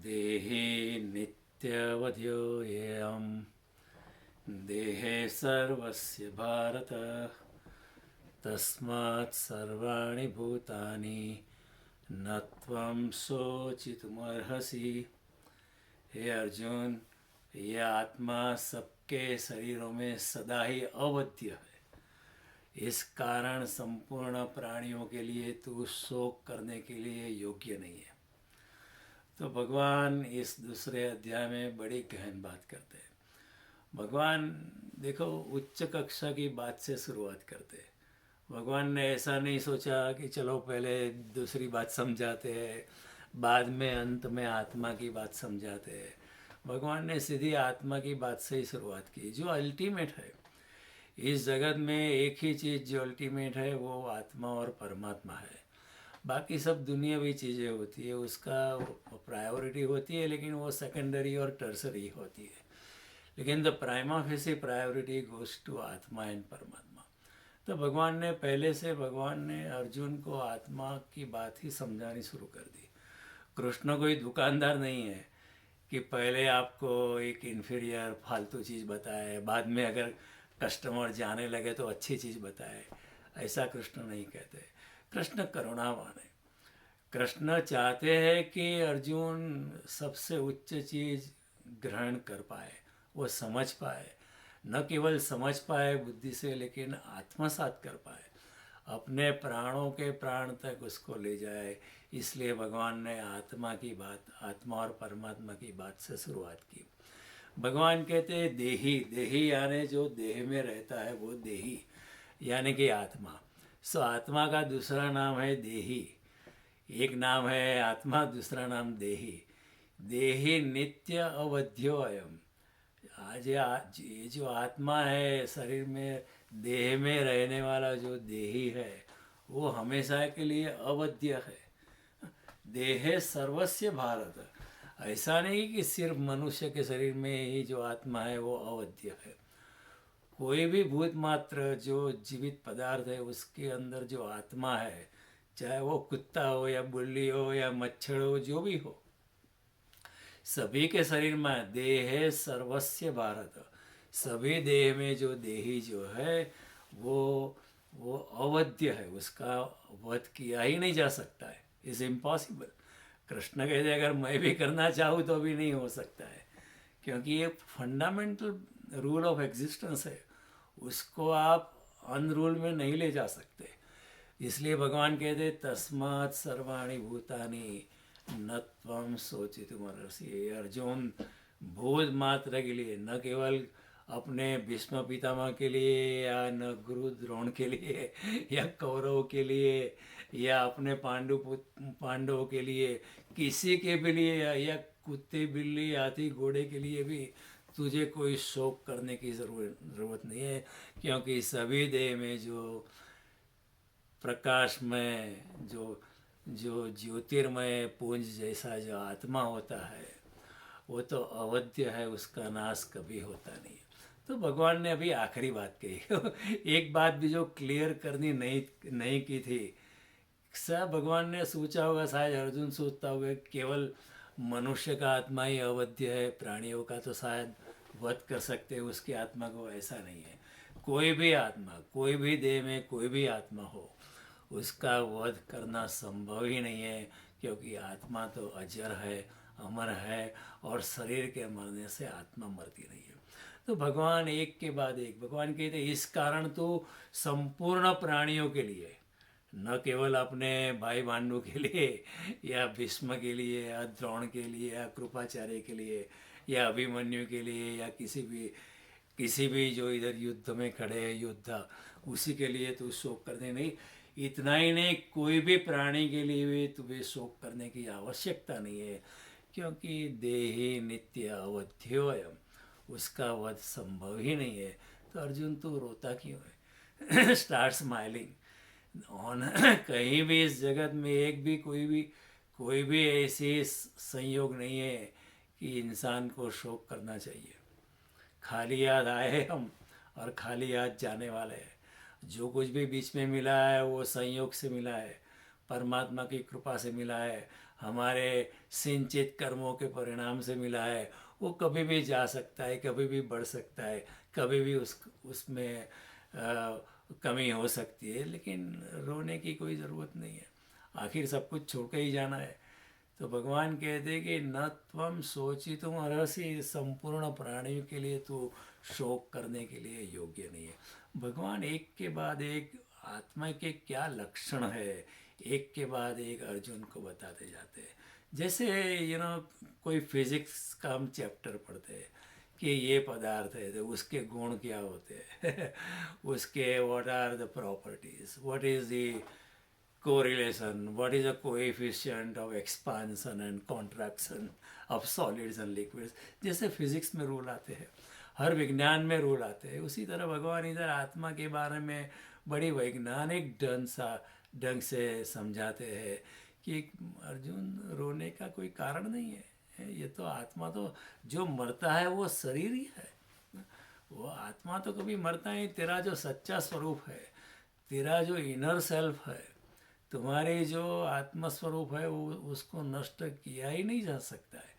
देहे नित्यवध्योऽयं देहे सर्वस्य भारत तस्मात् सर्वाणि भूतानि न त्वं शोचितुमर्हसि। हे अर्जुन, यह आत्मा सबके शरीरों में सदा ही अवध्य है। इस कारण संपूर्ण प्राणियों के लिए तू शोक करने के लिए योग्य नहीं है। तो भगवान इस दूसरे अध्याय में बड़ी गहन बात करते हैं। भगवान देखो उच्च कक्षा की बात से शुरुआत करते हैं। भगवान ने ऐसा नहीं सोचा कि चलो पहले दूसरी बात समझाते हैं, बाद में अंत में आत्मा की बात समझाते हैं। भगवान ने सीधी आत्मा की बात से ही शुरुआत की, जो अल्टीमेट है। इस जगत में एक ही चीज़ जो अल्टीमेट है वो आत्मा और परमात्मा है। बाकी सब दुनियावी चीज़ें होती है, उसका प्रायोरिटी होती है, लेकिन वो सेकेंडरी और टर्सरी होती है। लेकिन the prima facie priority goes to atma and paramatma. तो भगवान ने पहले से अर्जुन को आत्मा की बात ही समझानी शुरू कर दी। कृष्ण कोई दुकानदार नहीं है कि पहले आपको एक इन्फीरियर फालतू चीज़ बताए, बाद में अगर कस्टमर जाने लगे तो अच्छी चीज़ बताए। ऐसा कृष्ण नहीं कहते। कृष्ण करुणावान है। कृष्ण चाहते हैं कि अर्जुन सबसे उच्च चीज़ ग्रहण कर पाए, वो समझ पाए, न केवल समझ पाए बुद्धि से, लेकिन आत्मसात कर पाए, अपने प्राणों के प्राण तक उसको ले जाए। इसलिए भगवान ने आत्मा की बात, आत्मा और परमात्मा की बात से शुरुआत की। भगवान कहते हैं देही, देही यानी जो देह में रहता है वो देही यानी कि आत्मा। सो आत्मा का दूसरा नाम है देही। एक नाम है आत्मा, दूसरा नाम देही। देही नित्य अवध्यो अयम। आज ये जो आत्मा है, शरीर में देह में रहने वाला जो देही है, वो हमेशा के लिए अवध्य है। देह सर्वस्य भारत। ऐसा नहीं कि सिर्फ मनुष्य के शरीर में ही जो आत्मा है वो अवध्य है। कोई भी भूत मात्र जो जीवित पदार्थ है उसके अंदर जो आत्मा है, चाहे वो कुत्ता हो या बिल्ली हो या मच्छर हो, जो भी हो, सभी के शरीर में देह सर्वस्य भारत। सभी देह में जो देही जो है वो अवध्य है, उसका वध किया ही नहीं जा सकता है। Is impossible. कृष्ण कहते अगर मैं भी करना चाहूँ तो भी नहीं हो सकता है, क्योंकि ये फंडामेंटल रूल ऑफ एग्जिस्टेंस है, उसको आप अनरूल में नहीं ले जा सकते। इसलिए भगवान कहते तस्मात् सर्वाणि भूतानि न त्वं शोचितुमर्हसि। अर्जुन, भूत मात्र के लिए, न केवल अपने भीष्म पितामह के लिए या न गुरु द्रोण के लिए या कौरव के लिए या अपने पांडवों के लिए, किसी के भी लिए या कुत्ते बिल्ली हाथी घोड़े के लिए भी तुझे कोई शोक करने की ज़रूरत नहीं है। क्योंकि सभी देह में जो प्रकाश में जो जो ज्योतिर्मय पुंज जैसा जो आत्मा होता है वो तो अवध्य है, उसका नाश कभी होता नहीं। तो भगवान ने अभी आखिरी बात कही एक बात भी जो क्लियर करनी नहीं नहीं की थी। सब भगवान ने सोचा होगा, शायद अर्जुन सोचता होगा केवल मनुष्य का आत्मा ही अवध्य है, प्राणियों का तो शायद वध कर सकते हैं उसकी आत्मा को। ऐसा नहीं है। कोई भी आत्मा, कोई भी देह में कोई भी आत्मा हो, उसका वध करना संभव ही नहीं है, क्योंकि आत्मा तो अजर है, अमर है, और शरीर के मरने से आत्मा मरती नहीं है। तो भगवान एक के बाद एक भगवान कहते इस कारण तो संपूर्ण प्राणियों के लिए, न केवल अपने भाई भांडु के लिए या भीष्म के लिए या द्रोण के लिए या कृपाचार्य के लिए या अभिमन्यु के लिए या किसी भी जो इधर युद्ध में खड़े हैं योद्धा, उसी के लिए तो शोक करने नहीं। इतना ही नहीं, कोई भी प्राणी के लिए भी तुम्हें शोक करने की आवश्यकता नहीं है, क्योंकि देही नित्य अवध्योयम, उसका वध संभव ही नहीं है। तो अर्जुन तू रोता क्यों है स्टार्ट स्माइलिंग ऑन कहीं भी इस जगत में एक भी कोई भी ऐसी संयोग नहीं है कि इंसान को शोक करना चाहिए। खाली याद आए हम और खाली याद जाने वाले हैं। जो कुछ भी बीच में मिला है वो संयोग से मिला है, परमात्मा की कृपा से मिला है। हमारे सिंचित कर्मों के परिणाम से मिला है, वो कभी भी जा सकता है, कभी भी बढ़ सकता है, कभी भी उसमें कमी हो सकती है, लेकिन रोने की कोई ज़रूरत नहीं है। आखिर सब कुछ छोड़ के ही जाना है। तो भगवान कहते हैं कि न त्वम सोचितुम अर्हसि, संपूर्ण प्राणियों के लिए तू शोक करने के लिए योग्य नहीं है। भगवान एक के बाद एक आत्मा के क्या लक्षण है, एक के बाद एक अर्जुन को बताते जाते हैं। जैसे कोई फिजिक्स का हम चैप्टर पढ़ते हैं कि ये पदार्थ है तो उसके गुण क्या होते हैं उसके what are the properties, what is the correlation, what is the coefficient of expansion and contraction of solids and liquids। जैसे फिजिक्स में रूल आते हैं, हर विज्ञान में रूल आते हैं, उसी तरह भगवान इधर आत्मा के बारे में बड़ी वैज्ञानिक ढंग से समझाते हैं कि अर्जुन रोने का कोई कारण नहीं है। ये तो आत्मा तो जो मरता है वो शरीर ही है, वो आत्मा तो कभी मरता नहीं। तेरा जो सच्चा स्वरूप है, तेरा जो इनर सेल्फ है, तुम्हारे जो आत्मस्वरूप है वो उसको नष्ट किया ही नहीं जा सकता है।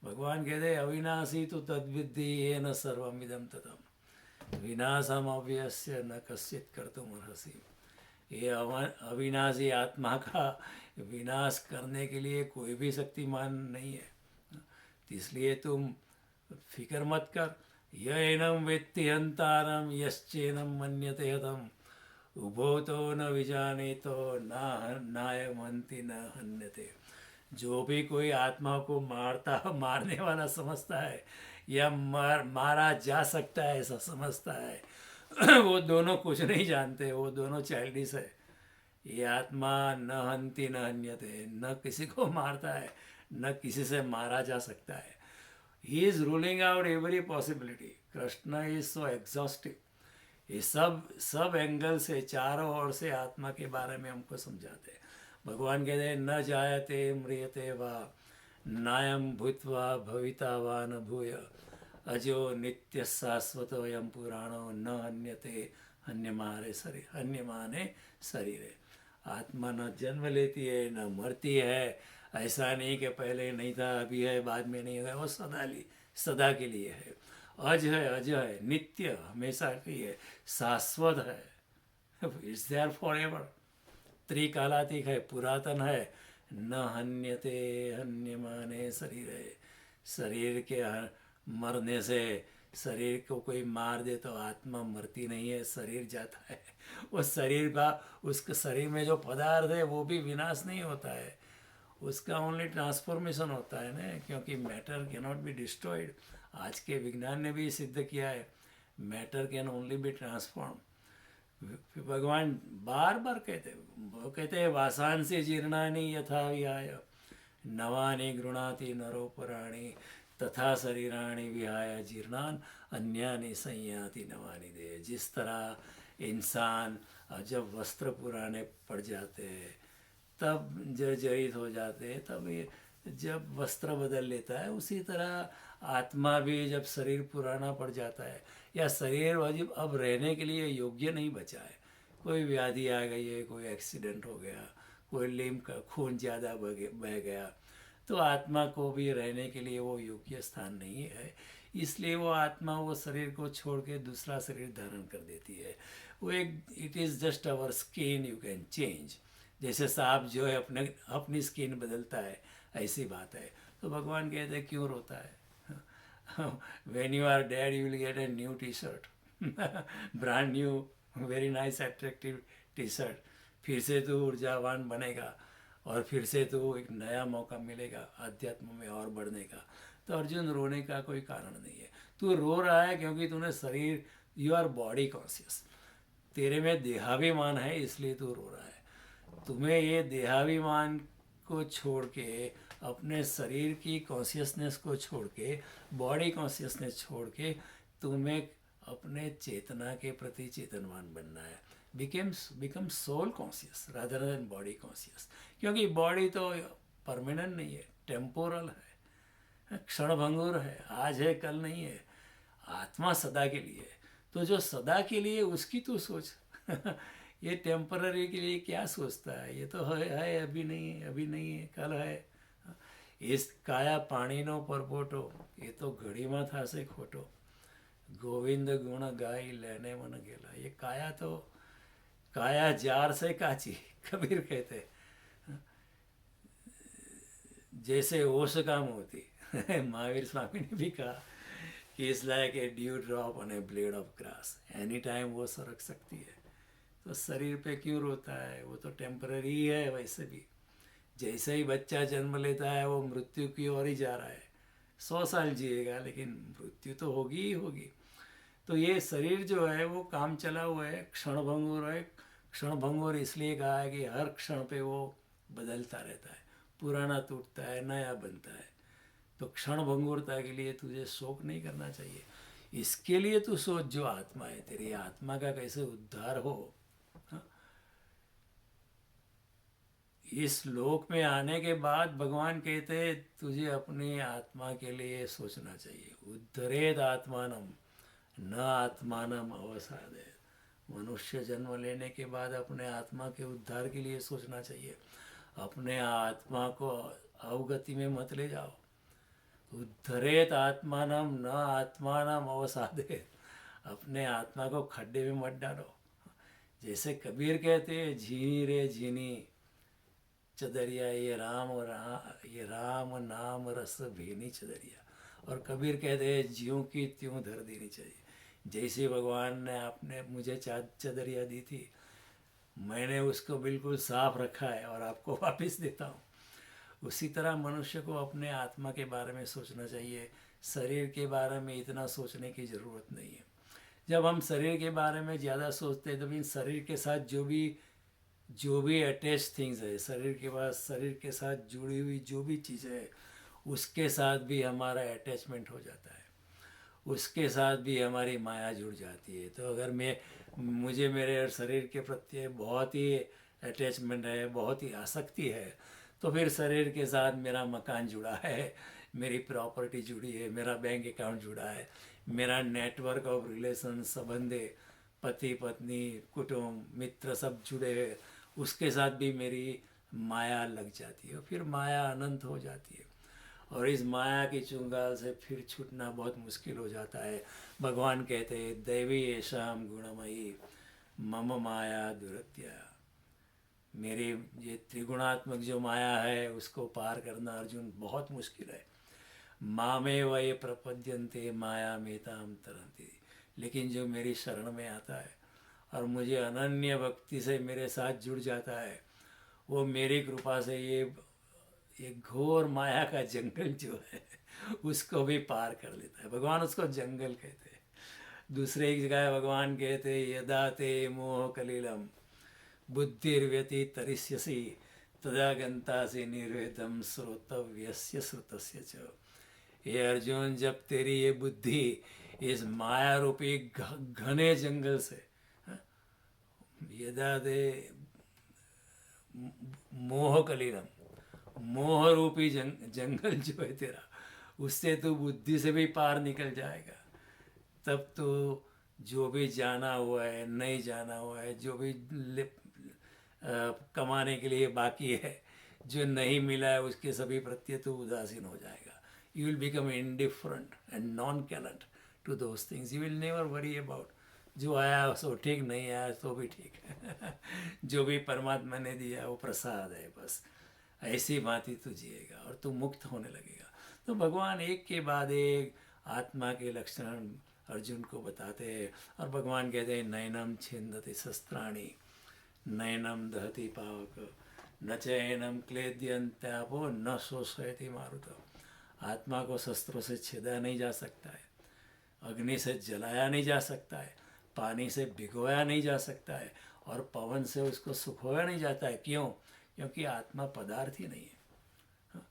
भगवान कहते हैं अविनाशी तो तद्विद्धि ये न सर्वमिदं ततम विनाशम अव्यस्य न कश्चित कर्तुम अर्हसि। ये अविनाशी आत्मा का विनाश करने के लिए कोई भी शक्तिमान नहीं है, इसलिए तुम फिक्र मत कर। यैनं वेत्ति हन्तारं यश्चैनं मन्यते हतम् उभो तो न विजाने तो नायमन्ति न हन्यते। जो भी कोई आत्मा को मारने वाला समझता है या मारा जा सकता है ऐसा समझता है वो दोनों कुछ नहीं जानते, वो दोनों चाइल्डिश है। ये आत्मा न हन्ति न हन्यते, न किसी को मारता है न किसी से मारा जा सकता है। He is ruling out every possibility. Krishna is so exhaustive. ये सब एंगल से, चारों ओर से आत्मा के बारे में हमको समझाते हैं। भगवान कहते हैं न जायते म्रियते वा नायम भूत्वा भविता वा न भूय अजो नित्य शाश्वतोऽयं पुराणो न हन्यते हन्यमाने शरीरे। आत्मा न जन्म लेती है न मरती है। ऐसा नहीं कि पहले नहीं था, अभी है, बाद में नहीं होगा। वो सदा के लिए है। अज है, नित्य, हमेशा की है, शाश्वत है, इट्स देयर फॉर एवर। त्रिकालातीत है, पुरातन है। न हन्यते हन्यमाने शरीर है। शरीर के मरने से, शरीर को कोई मार दे तो आत्मा मरती नहीं है, शरीर जाता है। वो शरीर का, उसके शरीर में जो पदार्थ है वो भी विनाश नहीं होता है, उसका ओनली ट्रांसफॉर्मेशन होता है ना, क्योंकि matter can not be destroyed. आज के विज्ञान ने भी सिद्ध किया है matter can only be transform. भगवान बार बार कहते हैं वासांसि जीर्णानि यथा विहाय नवानि गृणाति नरोपराणि तथा शरीराणि विहाय जीर्णान अन्यानि संयाति नवानि दे। जिस तरह इंसान जब वस्त्र पुराने पड़ जाते हैं तब जर्जरित हो जाते हैं, तब ये जब वस्त्र बदल लेता है, उसी तरह आत्मा भी जब शरीर पुराना पड़ जाता है या शरीर अब रहने के लिए योग्य नहीं बचा है, कोई व्याधि आ गई है, कोई एक्सीडेंट हो गया, कोई लिम्फ का खून ज़्यादा बह गया, तो आत्मा को भी रहने के लिए वो योग्य स्थान नहीं है। इसलिए वो आत्मा वो शरीर को छोड़ के दूसरा शरीर धारण कर देती है। वो एक it is just our skin you can change. जैसे सांप जो है अपनी स्किन बदलता है, ऐसी बात है। तो भगवान कहते हैं क्यों रोता है? When you are dead you will get a new T shirt, brand new very nice attractive T shirt. फिर से तू ऊर्जावान बनेगा और फिर से तो एक नया मौका मिलेगा अध्यात्म में और बढ़ने का। तो अर्जुन रोने का कोई कारण नहीं है। तू रो रहा है क्योंकि तूने शरीर, यू आर बॉडी कॉन्शियस, तेरे में देहाभिमान है, इसलिए तू रो रहा है। तुम्हें ये देहाभिमान को छोड़ के, अपने शरीर की कॉन्शियसनेस को छोड़ के, बॉडी कॉन्शियसनेस छोड़ के तुम्हें अपने चेतना के प्रति चेतनवान बनना है। Become soul conscious rather than body conscious. क्योंकि बॉडी तो परमानेंट नहीं है, टेम्पोरल है, क्षणभंगुर है, आज है कल नहीं है। आत्मा सदा के लिए है। तो जो सदा के लिए उसकी तू सोच। ये टेम्पररी के लिए क्या सोचता है? ये तो है, अभी नहीं है, कल है, इस काया पाणीनो परपोटो, ये तो घड़ीમાં થશે ખોટો, गोविंद गुण गाई लेने मन गेला। ये काया तो काया जार से काची, कबीर कहते, जैसे ओस का मोती। महावीर स्वामी ने भी कहा कि इस like a dew drop on A blade of grass, any time वो सरक सकती है। तो शरीर पे क्यों रोता है, वो तो टेम्पररी है। वैसे भी जैसे ही बच्चा जन्म लेता है वो मृत्यु की ओर ही जा रहा है। 100 साल जिएगा लेकिन मृत्यु तो होगी ही होगी। तो ये शरीर जो है वो काम चला हुआ है, क्षणभंगुर है। क्षणभंगुर इसलिए कहा है कि हर क्षण पे वो बदलता रहता है, पुराना टूटता है, नया बनता है। तो क्षणभंगुरता के लिए तुझे शोक नहीं करना चाहिए। इसके लिए तू सोच जो आत्मा है, तेरी आत्मा का कैसे उद्धार हो। इस लोक में आने के बाद भगवान कहते हैं तुझे अपनी आत्मा के लिए सोचना चाहिए। उद्धरेद आत्मानम न आत्मानम अवसादे। मनुष्य जन्म लेने के बाद अपने आत्मा के उद्धार के लिए सोचना चाहिए। अपने आत्मा को अवगति में मत ले जाओ। उद्धरेत आत्मानम न आत्मानम अवसादे। अपने आत्मा को खड्डे में मत डालो। जैसे कबीर कहते हैं, झीनी रे झीनी चदरिया, ये राम नाम रस भीनी चदरिया। और कबीर कहते हैं ज्यों की त्यों धर देनी चाहिए। जैसे भगवान ने आपने मुझे चदरिया दी थी, मैंने उसको बिल्कुल साफ रखा है और आपको वापस देता हूँ। उसी तरह मनुष्य को अपने आत्मा के बारे में सोचना चाहिए। शरीर के बारे में इतना सोचने की ज़रूरत नहीं है। जब हम शरीर के बारे में ज़्यादा सोचते हैं तो मीन शरीर के साथ जो भी अटैच थिंग्स है, शरीर के पास शरीर के साथ जुड़ी हुई जो भी चीज़ें है, उसके साथ भी हमारा अटैचमेंट हो जाता है, उसके साथ भी हमारी माया जुड़ जाती है। तो अगर मुझे मेरे शरीर के प्रति बहुत ही अटैचमेंट है, बहुत ही आसक्ति है, तो फिर शरीर के साथ मेरा मकान जुड़ा है, मेरी प्रॉपर्टी जुड़ी है, मेरा बैंक अकाउंट जुड़ा है, मेरा नेटवर्क ऑफ रिलेशन, संबंधे, पति पत्नी कुटुंब मित्र सब जुड़े हैं, उसके साथ भी मेरी माया लग जाती है। फिर माया अनंत हो जाती है और इस माया की चुंगाल से फिर छूटना बहुत मुश्किल हो जाता है। भगवान कहते हैं दैवी येषाम गुणमयी मम माया दुरत्या। मेरी ये त्रिगुणात्मक जो माया है उसको पार करना अर्जुन बहुत मुश्किल है। मामे वये प्रपद्यन्ते माया मेताम तरन्ति। लेकिन जो मेरी शरण में आता है और मुझे अनन्य भक्ति से मेरे साथ जुड़ जाता है, वो मेरी कृपा से ये घोर माया का जंगल जो है उसको भी पार कर लेता है। भगवान उसको जंगल कहते हैं। दूसरे एक जगह भगवान कहते हैं यदा ते मोह कलिलम बुद्धिर्व्यति तरिष्यसि तदा गंतासि निर्वेदम श्रोतव्यस्य श्रुतस्य च। ये अर्जुन, जब तेरी ये बुद्धि इस माया रूपी घने जंगल से, यदा ते मोह कलिलम, मोह रूपी जंगल जो है तेरा, उससे तू बुद्धि से भी पार निकल जाएगा। तब तो जो भी जाना हुआ है, नहीं जाना हुआ है, जो भी कमाने के लिए बाकी है, जो नहीं मिला है, उसके सभी प्रति तो उदासीन हो जाएगा। You will become indifferent and nonchalant to those things. You will never worry about जो आया सो ठीक, नहीं आया तो भी ठीक है। जो भी परमात्मा ने दिया वो प्रसाद है, बस ऐसी भांति तू जिएगा और तू मुक्त होने लगेगा। तो भगवान एक के बाद एक आत्मा के लक्षण अर्जुन को बताते हैं और भगवान कहते हैं नैनम छिन्दति शस्त्राणि नैनम दहति पावक न चैनम क्लेद्यन्त्यापो न शोषयति मारुत। आत्मा को शस्त्रों से छेदा नहीं जा सकता है, अग्नि से जलाया नहीं जा सकता है, पानी से भिगोया नहीं जा सकता है और पवन से उसको सुखोया नहीं जाता है। क्यों? क्योंकि आत्मा पदार्थ ही नहीं है।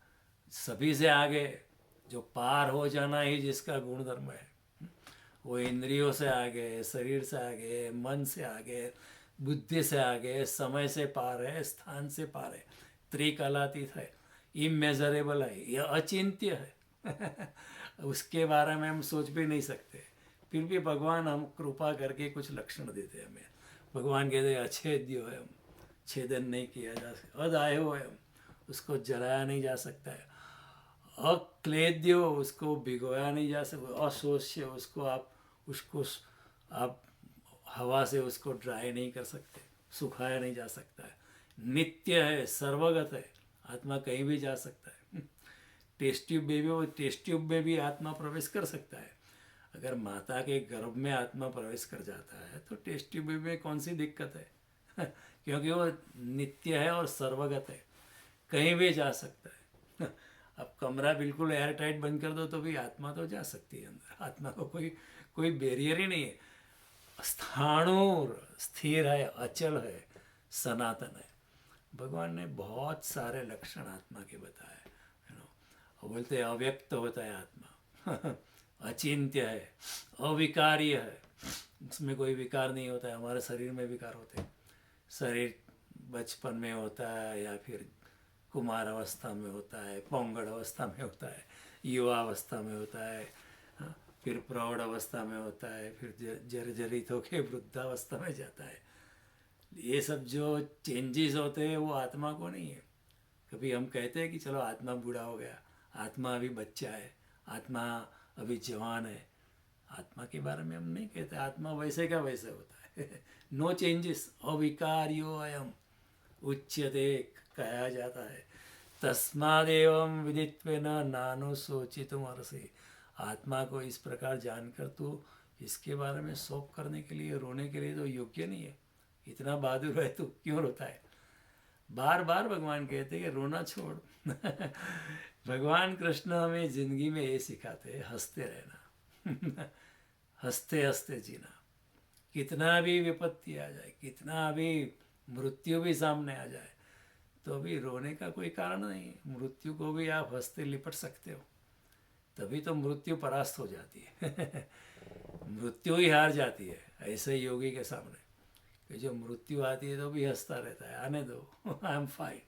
सभी से आगे जो पार हो जाना ही जिसका गुणधर्म है, वो इंद्रियों से आगे, शरीर से आगे, मन से आगे, बुद्धि से आगे, समय से पार है, स्थान से पार है, त्रिकालातीत है, इमेजरेबल है, यह अचिंत्य है। उसके बारे में हम सोच भी नहीं सकते। फिर भी भगवान हम कृपा करके कुछ लक्षण देते हैं हमें। भगवान कहते हैं अछेद्य है, हम छेदन नहीं किया जा सकता, अदायो है, हम उसको जलाया नहीं जा सकता है। अक्लेद्य, उसको भिगोया नहीं जा सकता, अशोष्य, उसको आप हवा से उसको ड्राई नहीं कर सकते, सुखाया नहीं जा सकता है। नित्य है, सर्वगत है, आत्मा कहीं भी जा सकता है। टेस्ट ट्यूब में भी, वो टेस्ट ट्यूब में भी आत्मा प्रवेश कर सकता है। अगर माता के गर्भ में आत्मा प्रवेश कर जाता है तो टेस्ट ट्यूब में कौन सी दिक्कत है? क्योंकि वो नित्य है और सर्वगत है, कहीं भी जा सकता है। अब कमरा बिल्कुल एयर टाइट बंद कर दो तो भी आत्मा तो जा सकती है अंदर, आत्मा को कोई बैरियर ही नहीं है। स्थाणुर, स्थिर है, अचल है, सनातन है। भगवान ने बहुत सारे लक्षण आत्मा के बताए, वो बोलते हैं अव्यक्त होता है आत्मा, अचिंत्य है, अविकार्य है, उसमें कोई विकार नहीं होता है। हमारे शरीर में विकार होते हैं, शरीर बचपन में होता है या फिर कुमार अवस्था में होता है, पौंगड़ अवस्था में होता है, युवा अवस्था में होता है, हाँ, फिर प्रौढ़ अवस्था में होता है, फिर जर्जरित होकर वृद्धावस्था में जाता है। ये सब जो चेंजेस होते हैं वो आत्मा को नहीं है। कभी हम कहते हैं कि चलो आत्मा बूढ़ा हो गया, आत्मा अभी बच्चा है, आत्मा अभी जवान है। आत्मा के बारे में हम नहीं कहते, आत्मा वैसे का वैसे होता है। नो चेंजेस, अविकार्यो अयम उच्यते, कहा जाता है। तस्मादेवं विदित्वेन नानुशोचितुमर्हसि। आत्मा को इस प्रकार जानकर तू इसके बारे में शोक करने के लिए, रोने के लिए तो योग्य नहीं है। इतना बहादुर है तू, क्यों रोता है? बार बार भगवान कहते कि रोना छोड़। भगवान कृष्ण हमें जिंदगी में ये सिखाते हैं, हंसते रहना। हंसते हंसते जीना। कितना भी विपत्ति आ जाए, कितना भी मृत्यु भी सामने आ जाए, तो भी रोने का कोई कारण नहीं। मृत्यु को भी आप हंसते लिपट सकते हो, तभी तो मृत्यु परास्त हो जाती है। मृत्यु ही हार जाती है ऐसे योगी के सामने, कि जो मृत्यु आती है तो भी हंसता रहता है, आने दो, आई एम फाइन।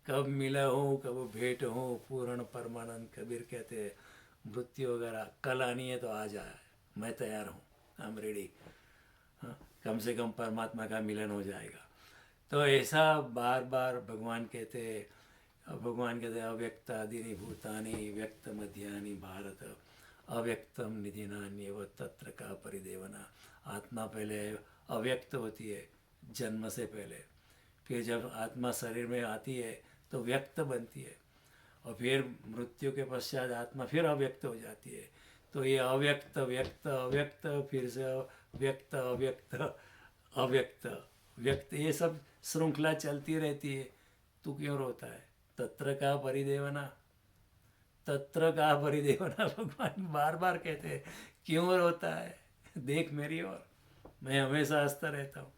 कब मिला हूँ, कब भेंट हूँ, पूर्ण परमानंद कबीर कहते हैं। मृत्यु वगैरह कल आनी है तो आ जाए, मैं तैयार हूँ, आई एम रेडी। कम से कम परमात्मा का मिलन हो जाएगा। तो ऐसा बार बार भगवान कहते हैं। भगवान कहते हैं अव्यक्तादीनि भूतानि व्यक्त मध्यानि भारत अव्यक्तम निधि नान्यव तत्र का परिदेवना। आत्मा पहले अव्यक्त होती है जन्म से पहले, फिर जब आत्मा शरीर में आती है तो व्यक्त बनती है, और फिर मृत्यु के पश्चात आत्मा फिर अव्यक्त हो जाती है। तो ये अव्यक्त व्यक्त अव्यक्त, फिर से व्यक्त अव्यक्त अव्यक्त व्यक्त, ये सब श्रृंखला चलती रहती है। तू क्यों रोता है? तत्र का परिदेवना, तत्र का परिदेवना। भगवान बार बार कहते हैं, क्यों रोता है? देख मेरी ओर, मैं हमेशा हंसता रहता हूँ।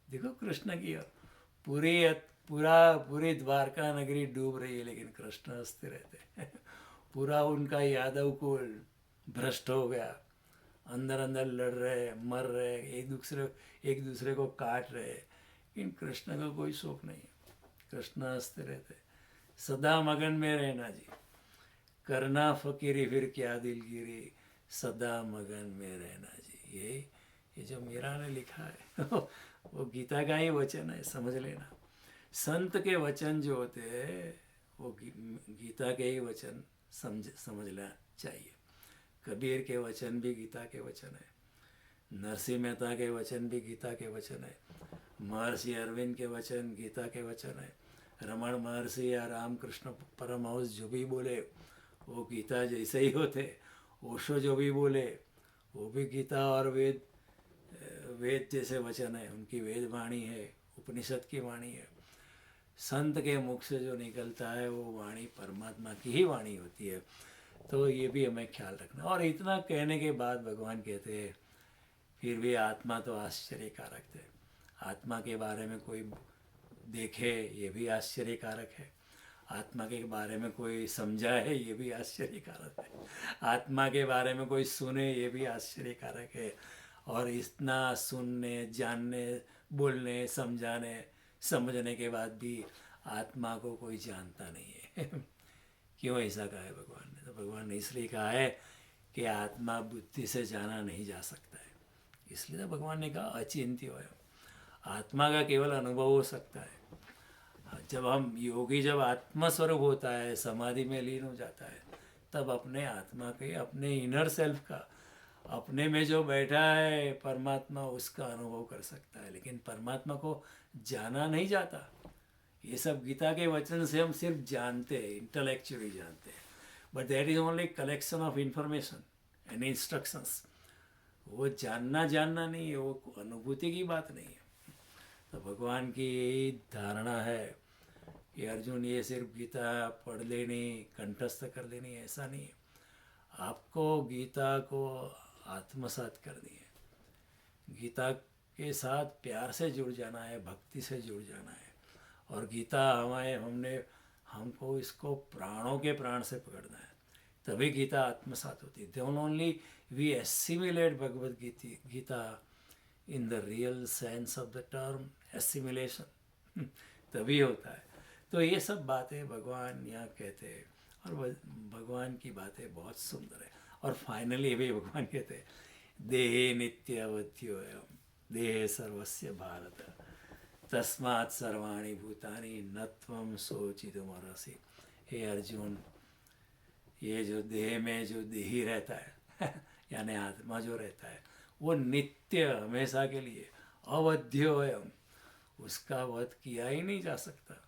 देखो कृष्ण की ओर, पूरी द्वारका नगरी डूब रही है, लेकिन कृष्ण हंसते रहते हैं। पूरा उनका यादव कुल भ्रष्ट हो गया, अंदर अंदर लड़ रहे, मर रहे, एक दूसरे को काट रहे, लेकिन कृष्ण का कोई शौक नहीं है। कृष्ण हंसते रहते, सदा मगन में रहना जी, करना फकीरी फिर क्या दिलगिरी, सदा मगन में रहना जी। ये जो मीरा ने लिखा है वो गीता का ही वचन है, समझ लेना। संत के वचन जो होते हैं वो गीता के ही वचन समझना चाहिए। कबीर के वचन भी गीता के वचन है, नरसिंह मेहता के वचन भी गीता के वचन है, महर्षि अरविंद के वचन गीता के वचन है, रमण महर्षि या रामकृष्ण परमहंस जो भी बोले वो गीता जैसे ही होते। ओशो जो भी बोले वो भी गीता और वेद जैसे वचन है, उनकी वेद वाणी है, उपनिषद की वाणी है। संत के मुख से जो निकलता है वो वाणी परमात्मा की ही वाणी होती है। तो ये भी हमें ख्याल रखना। और इतना कहने के बाद भगवान कहते हैं फिर भी आत्मा तो आश्चर्यकारक है। आत्मा के बारे में कोई देखे ये भी आश्चर्यकारक है, आत्मा के बारे में कोई समझाए ये भी आश्चर्यकारक है, आत्मा के बारे में कोई सुने ये भी आश्चर्यकारक है। और इतना सुनने, जानने, बोलने, समझने के बाद भी आत्मा को कोई जानता नहीं है। क्यों ऐसा कहा है भगवान ने? तो भगवान ने इसलिए कहा है कि आत्मा बुद्धि से जाना नहीं जा सकता है, इसलिए तो भगवान ने कहा अचिंत्य है। आत्मा का केवल अनुभव हो सकता है। जब हम योगी जब आत्मस्वरूप होता है, समाधि में लीन हो जाता है, तब अपने आत्मा के, अपने इनर सेल्फ का, अपने में जो बैठा है परमात्मा, उसका अनुभव कर सकता है। लेकिन परमात्मा को जाना नहीं जाता। ये सब गीता के वचन से हम सिर्फ जानते हैं, इंटेलेक्चुअली जानते हैं, but that is only collection of information and instructions. वो जानना जानना नहीं है, वो अनुभूति की बात नहीं है। तो भगवान की यही धारणा है कि अर्जुन ये सिर्फ गीता पढ़ लेनी, कंठस्थ कर लेनी, ऐसा नहीं है। आपको गीता को आत्मसात करनी है, गीता के साथ प्यार से जुड़ जाना है, भक्ति से जुड़ जाना है। और गीता हमको इसको प्राणों के प्राण से पकड़ना है, तभी गीता आत्मसात होती है। Then only we assimilate Bhagavad Gita in the real sense of the term assimilation, तभी होता है। तो ये सब बातें भगवान यहाँ कहते हैं, और भगवान की बातें बहुत सुंदर है। और फाइनली भी भगवान कहते हैं, देहे नित्य अवध्योयम देहे सर्वस्य भारत तस्मात् सर्वाणि भूतानि न त्वं शोचितुमर्हसि। हे अर्जुन, ये जो देह में जो देही रहता है यानी आत्मा जो रहता है, वो नित्य, हमेशा के लिए, अवध्योयम, उसका वध किया ही नहीं जा सकता।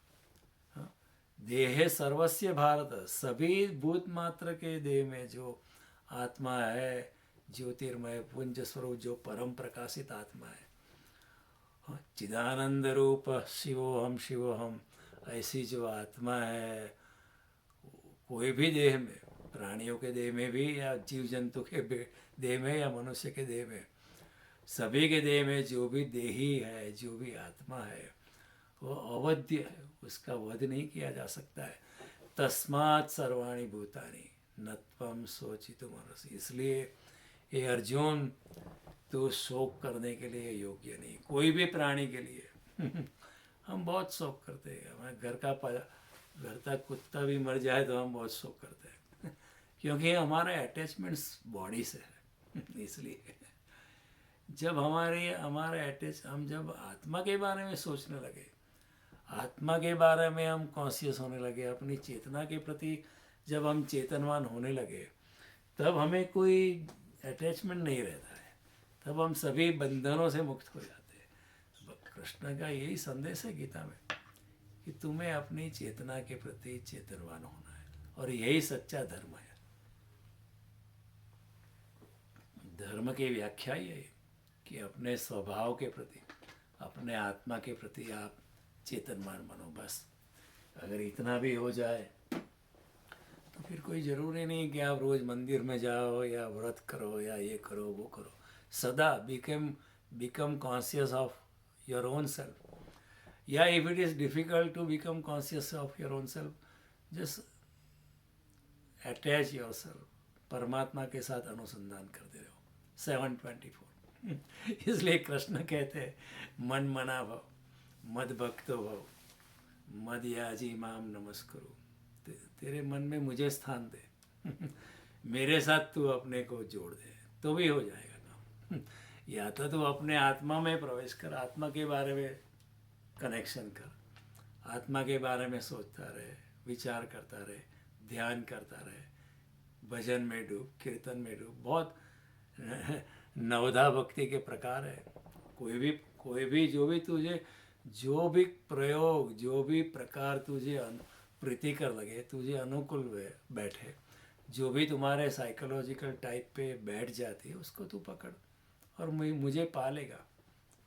देहे सर्वस्य भारत, सभी भूत मात्र के देह में जो आत्मा है, ज्योतिर्मय पुंज स्वरूप जो परम प्रकाशित आत्मा है, चिदानंद रूप शिवोहम शिवोहम, ऐसी जो आत्मा है, कोई भी देह में, प्राणियों के देह में भी या जीव जंतु के देह में या मनुष्य के देह में, सभी के देह में जो भी देही है, जो भी आत्मा है, वो अवध्य है, उसका वध नहीं किया जा सकता है। तस्मात् सर्वाणि भूतानि न त्वं शोचितुमर्हसि। इसलिए ये अर्जुन, तो शोक करने के लिए योग्य नहीं, कोई भी प्राणी के लिए हम बहुत शोक करते हैं। हमारे घर का कुत्ता भी मर जाए तो हम बहुत शोक करते हैं क्योंकि हमारा अटैचमेंट्स बॉडी से है। इसलिए जब हम जब आत्मा के बारे में सोचने लगे, आत्मा के बारे में हम कॉन्शियस होने लगे, अपनी चेतना के प्रति जब हम चेतनवान होने लगे, तब हमें कोई अटैचमेंट नहीं रहता है, तब हम सभी बंधनों से मुक्त हो जाते हैं। कृष्ण का यही संदेश है गीता में कि तुम्हें अपनी चेतना के प्रति चेतनवान होना है, और यही सच्चा धर्म है। धर्म की व्याख्या ही है कि अपने स्वभाव के प्रति, अपने आत्मा के प्रति आप चेतनवान बनो, बस। अगर इतना भी हो जाए तो फिर कोई ज़रूरी नहीं कि आप रोज़ मंदिर में जाओ या व्रत करो या ये करो वो करो। सदा become conscious of your own self, या if it is difficult to become conscious of your own self, just attach your self, परमात्मा के साथ अनुसंधान करते रहो। 724 इसलिए कृष्ण कहते हैं, मन मना भव, मद भक्तो भव, मद याजी माम नमस्कुरु। तेरे मन में मुझे स्थान दे मेरे साथ तू अपने को जोड़ दे, तो भी हो जाएगा काम। या तो तू अपने आत्मा में प्रवेश कर, आत्मा के बारे में कनेक्शन कर, आत्मा के बारे में सोचता रहे, विचार करता रहे, ध्यान करता रहे, भजन में डूब, कीर्तन में डूब। बहुत नवधा भक्ति के प्रकार है। कोई भी जो भी प्रयोग, जो भी प्रकार तुझे प्रीतिकर लगे, तुझे अनुकूल बैठे, जो भी तुम्हारे साइकोलॉजिकल टाइप पे बैठ जाती है, उसको तू पकड़ और मुझे पालेगा।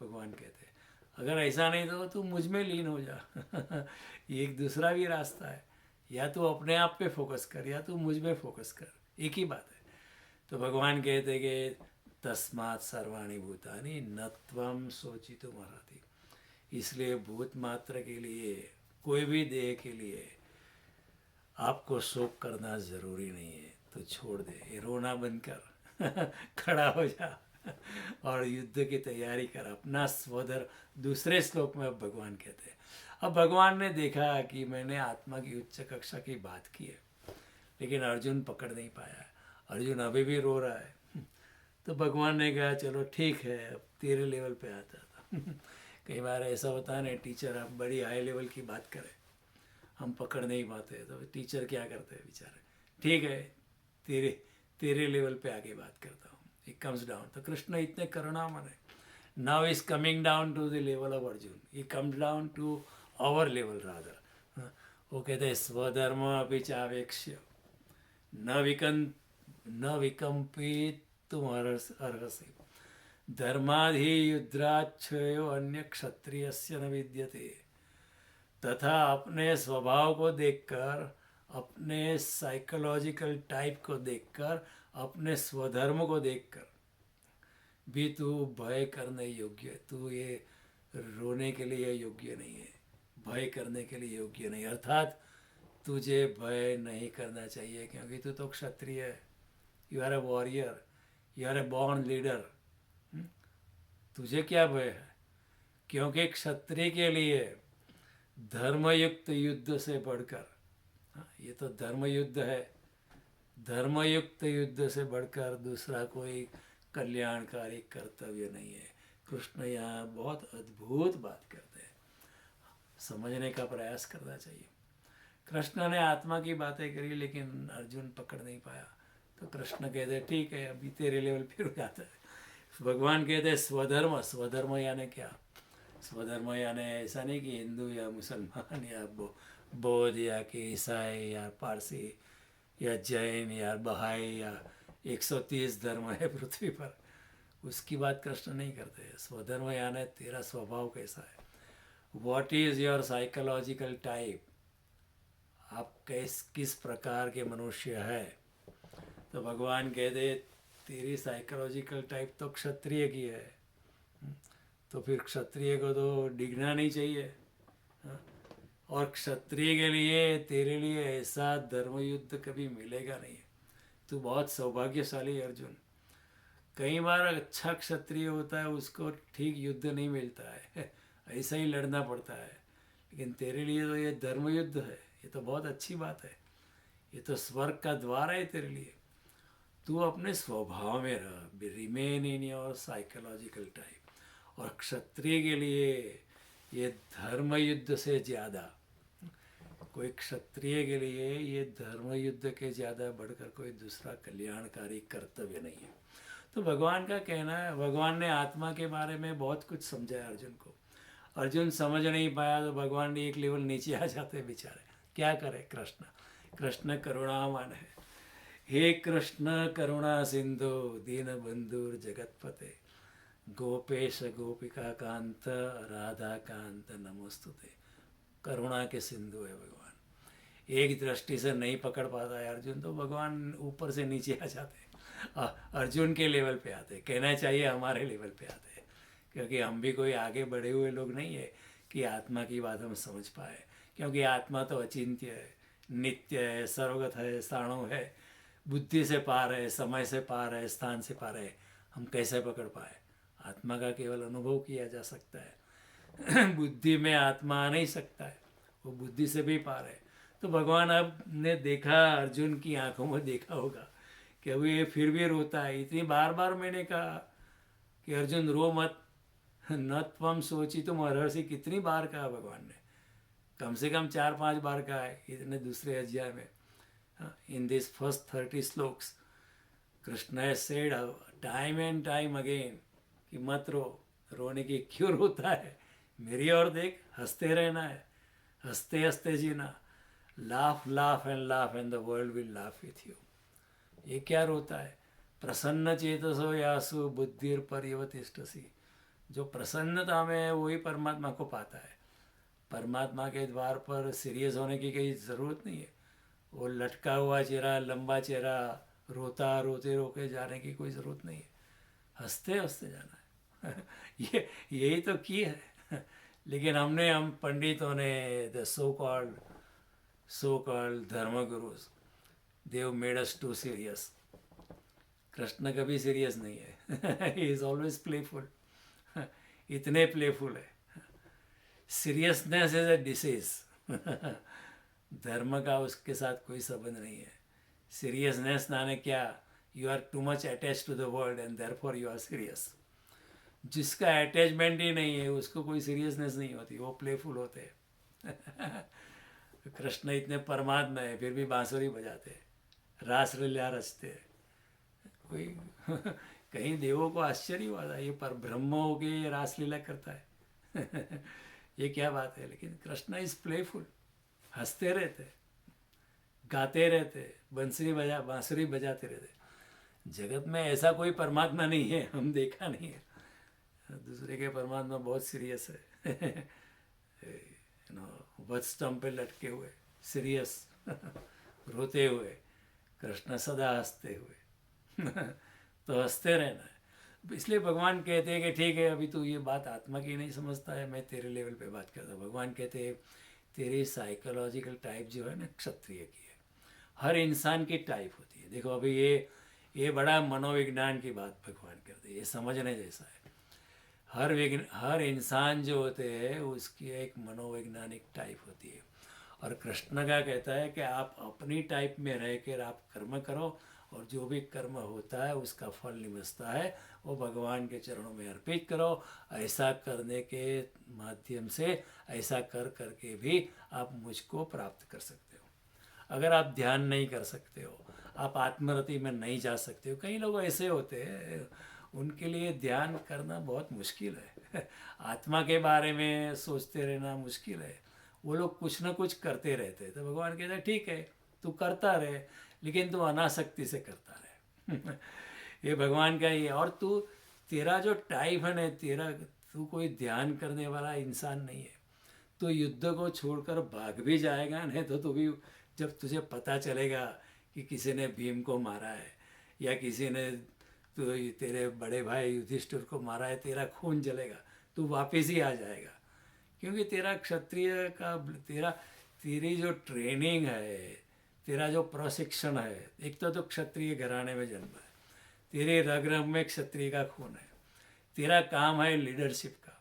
भगवान कहते हैं अगर ऐसा नहीं तो तू मुझ में लीन हो जा ये एक दूसरा भी रास्ता है, या तू अपने आप पे फोकस कर या तू मुझ में फोकस कर, एक ही बात है। तो भगवान कहते हैं कि तस्मात् सर्वाणि भूतानि न त्वं शोचितुमर्हसि। इसलिए भूत मात्र के लिए, कोई भी देह के लिए आपको शोक करना ज़रूरी नहीं है। तो छोड़ दे, रोना बंद कर खड़ा हो जा और युद्ध की तैयारी कर, अपना स्वधर्म। दूसरे श्लोक में अब भगवान कहते हैं, अब भगवान ने देखा कि मैंने आत्मा की उच्च कक्षा की बात की है, लेकिन अर्जुन पकड़ नहीं पाया, अर्जुन अभी भी रो रहा है। तो भगवान ने कहा चलो ठीक है, अब तेरे लेवल पे आता था कई बार ऐसा होता है ना, टीचर आप बड़ी हाई लेवल की बात करें हम पकड़ नहीं पाते, तो टीचर क्या करते हैं बेचारे, ठीक है तेरे तेरे लेवल पे आगे बात करता हूँ, इट कम्स डाउन। तो कृष्ण इतने करुणामय है। Now is coming down to the level of Arjun, he comes down to our level rather. वो कहते हैं स्वधर्म अपि चावेक्ष्य न विकम्पित तुम अर्हसि धर्माधि युद्राच्छयो अन्य क्षत्रियस्य न विद्यते। तथा अपने स्वभाव को देखकर, अपने साइकोलॉजिकल टाइप को देखकर, अपने स्वधर्म को देखकर भी तू भय करने योग्य है। तू ये रोने के लिए योग्य नहीं है, भय करने के लिए योग्य नहीं। अर्थात तुझे भय नहीं करना चाहिए, क्योंकि तू तो क्षत्रिय है। You are a warrior, you are a born leader. तुझे क्या भय है? क्योंकि क्षत्रिय के लिए धर्मयुक्त युद्ध से बढ़कर, ये तो धर्म युद्ध है, धर्मयुक्त युद्ध से बढ़कर दूसरा कोई कल्याणकारी कर्तव्य नहीं है। कृष्ण यहाँ बहुत अद्भुत बात करते हैं, समझने का प्रयास करना चाहिए। कृष्ण ने आत्मा की बातें करी, लेकिन अर्जुन पकड़ नहीं पाया। तो कृष्ण कहते ठीक है, अभी तेरे लेवल फिर हो जाता है। भगवान कहते स्वधर्म, स्वधर्म यानी क्या? स्वधर्म यानी ऐसा नहीं कि हिंदू या मुसलमान या बौद्ध या कि ईसाई या पारसी या जैन या बहाई या 130 धर्म है पृथ्वी पर, उसकी बात कृष्ण नहीं करते। स्वधर्म यानी तेरा स्वभाव कैसा है, what is your psychological type, आप किस प्रकार के मनुष्य है। तो भगवान कहते तेरी साइकोलॉजिकल टाइप तो क्षत्रिय की है, तो फिर क्षत्रिय को तो डिगना नहीं चाहिए। और क्षत्रिय के लिए, तेरे लिए ऐसा धर्म युद्ध कभी मिलेगा नहीं। तू बहुत सौभाग्यशाली है अर्जुन। कई बार अच्छा क्षत्रिय होता है, उसको ठीक युद्ध नहीं मिलता है, ऐसा ही लड़ना पड़ता है। लेकिन तेरे लिए तो ये धर्म युद्ध है, ये तो बहुत अच्छी बात है, ये तो स्वर्ग का द्वार है तेरे लिए। तू अपने स्वभाव में रह, remain in your psychological type. और क्षत्रिय के लिए ये धर्म युद्ध से ज़्यादा, कोई क्षत्रिय के लिए ये धर्म युद्ध के ज़्यादा बढ़कर कोई दूसरा कल्याणकारी कर्तव्य नहीं है। तो भगवान का कहना है, भगवान ने आत्मा के बारे में बहुत कुछ समझाया अर्जुन को। अर्जुन समझ नहीं पाया तो भगवान ने एक लेवल नीचे आ जाते बेचारे। क्या करे कृष्ण? कृष्ण करुणावान है। हे कृष्ण करुणा सिंधु दीन बंधुर जगतपते गोपेश गोपिका कांत राधा कांत नमोस्तुते। करुणा के सिंधु है भगवान। एक दृष्टि से नहीं पकड़ पाता है अर्जुन, तो भगवान ऊपर से नीचे आ जाते, अर्जुन के लेवल पे आते, कहना चाहिए हमारे लेवल पे आते, क्योंकि हम भी कोई आगे बढ़े हुए लोग नहीं है कि आत्मा की बात हम समझ पाए। क्योंकि आत्मा तो अचिंत्य है, नित्य है, सर्वगत है, साणु है, बुद्धि से पार है, समय से पार है, स्थान से पार है। हम कैसे पकड़ पाए? आत्मा का केवल अनुभव किया जा सकता है बुद्धि में आत्मा आ नहीं सकता है, वो बुद्धि से भी पार है। तो भगवान अब ने देखा, अर्जुन की आंखों में देखा होगा कि अभी ये फिर भी रोता है। इतनी बार बार मैंने कहा कि अर्जुन रो मत, न त्वम सोची तुम अर्हसि, कितनी बार कहा भगवान ने? कम से कम 4-5 बार कहा है इतने दूसरे अध्याय में। In this first 30 shlokas Krishna has said time and time again कि मत रो, रोने की क्यों रोता है, मेरी ओर देख, हंसते रहना है, हंसते हंसते जीना। Laugh laugh and the world will laugh with you. ये क्या रोता है? प्रसन्न चेतसो यासु बुद्धिर पर्यवतिष्ठसि। जो प्रसन्नता में है वही परमात्मा को पाता है। परमात्मा के द्वार पर सीरियस होने की कोई ज़रूरत नहीं है। वो लटका हुआ चेहरा, लंबा चेहरा, रोता रोते रोके जाने की कोई ज़रूरत नहीं है, हंसते हंसते जाना है यही तो की है लेकिन हम पंडितों ने, the so called dharma gurus, they've made us too serious. Krishna कभी सीरियस नहीं है ही इज़ ऑलवेज प्लेफुल इतने प्लेफुल है। सीरियसनेस इज अ डिसीज धर्म का उसके साथ कोई संबंध नहीं है। सीरियसनेस नाने क्या? You are too much attach to the world and therefore you are serious. जिसका अटैचमेंट ही नहीं है उसको कोई सीरियसनेस नहीं होती, वो प्लेफुल होते हैं कृष्ण इतने परमात्मा है फिर भी बांसुरी बजाते हैं, रास लीला रचते हैं। कोई कहीं देवों को आश्चर्य हुआ था, ये पर ब्रह्म हो के ये रासलीला करता है ये क्या बात है। लेकिन कृष्ण इज प्लेफुल, हंसते रहते, गाते रहते, बांसुरी बजाते रहते। जगत में ऐसा कोई परमात्मा नहीं है, हम देखा नहीं है। दूसरे के परमात्मा बहुत सीरियस है यू नो, वध स्तंभ पे लटके हुए सीरियस रोते हुए, कृष्ण सदा हंसते हुए तो हंसते रहना है। इसलिए भगवान कहते हैं कि ठीक है अभी तू ये बात आत्मा की नहीं समझता है, मैं तेरे लेवल पे बात करता हूँ। भगवान कहते हैं तेरी साइकोलॉजिकल टाइप जो है ना क्षत्रिय की है। हर इंसान की टाइप होती है। देखो अभी ये बड़ा मनोविज्ञान की बात भगवान करते हैं, ये समझने जैसा है। हर इंसान जो होते हैं उसकी एक मनोवैज्ञानिक टाइप होती है। और कृष्ण का कहता है कि आप अपनी टाइप में रह कर आप कर्म करो, और जो भी कर्म होता है उसका फल निमसता है वो भगवान के चरणों में अर्पित करो। ऐसा करने के माध्यम से, ऐसा कर करके भी आप मुझको प्राप्त कर सकते हो। अगर आप ध्यान नहीं कर सकते हो, आप आत्मरति में नहीं जा सकते हो। कई लोग ऐसे होते हैं उनके लिए ध्यान करना बहुत मुश्किल है आत्मा के बारे में सोचते रहना मुश्किल है। वो लोग कुछ ना कुछ करते रहते हैं। तो भगवान कहते हैं ठीक है तू करता रहे, लेकिन तू अनासक्ति से करता रहे ये भगवान का ही है। और तेरा जो टाइप है ना, तू कोई ध्यान करने वाला इंसान नहीं है। तो युद्ध को छोड़कर भाग भी जाएगा नहीं तो तू भी, जब तुझे पता चलेगा कि किसी ने भीम को मारा है या किसी ने तो तेरे बड़े भाई युधिष्ठिर को मारा है, तेरा खून जलेगा, तू वापस ही आ जाएगा। क्योंकि तेरा क्षत्रिय का तेरी जो ट्रेनिंग है, तेरा जो प्रशिक्षण है, एक तो क्षत्रिय घराने में जन्म है, तेरे रग रग में क्षत्रिय का खून है। तेरा काम है लीडरशिप का,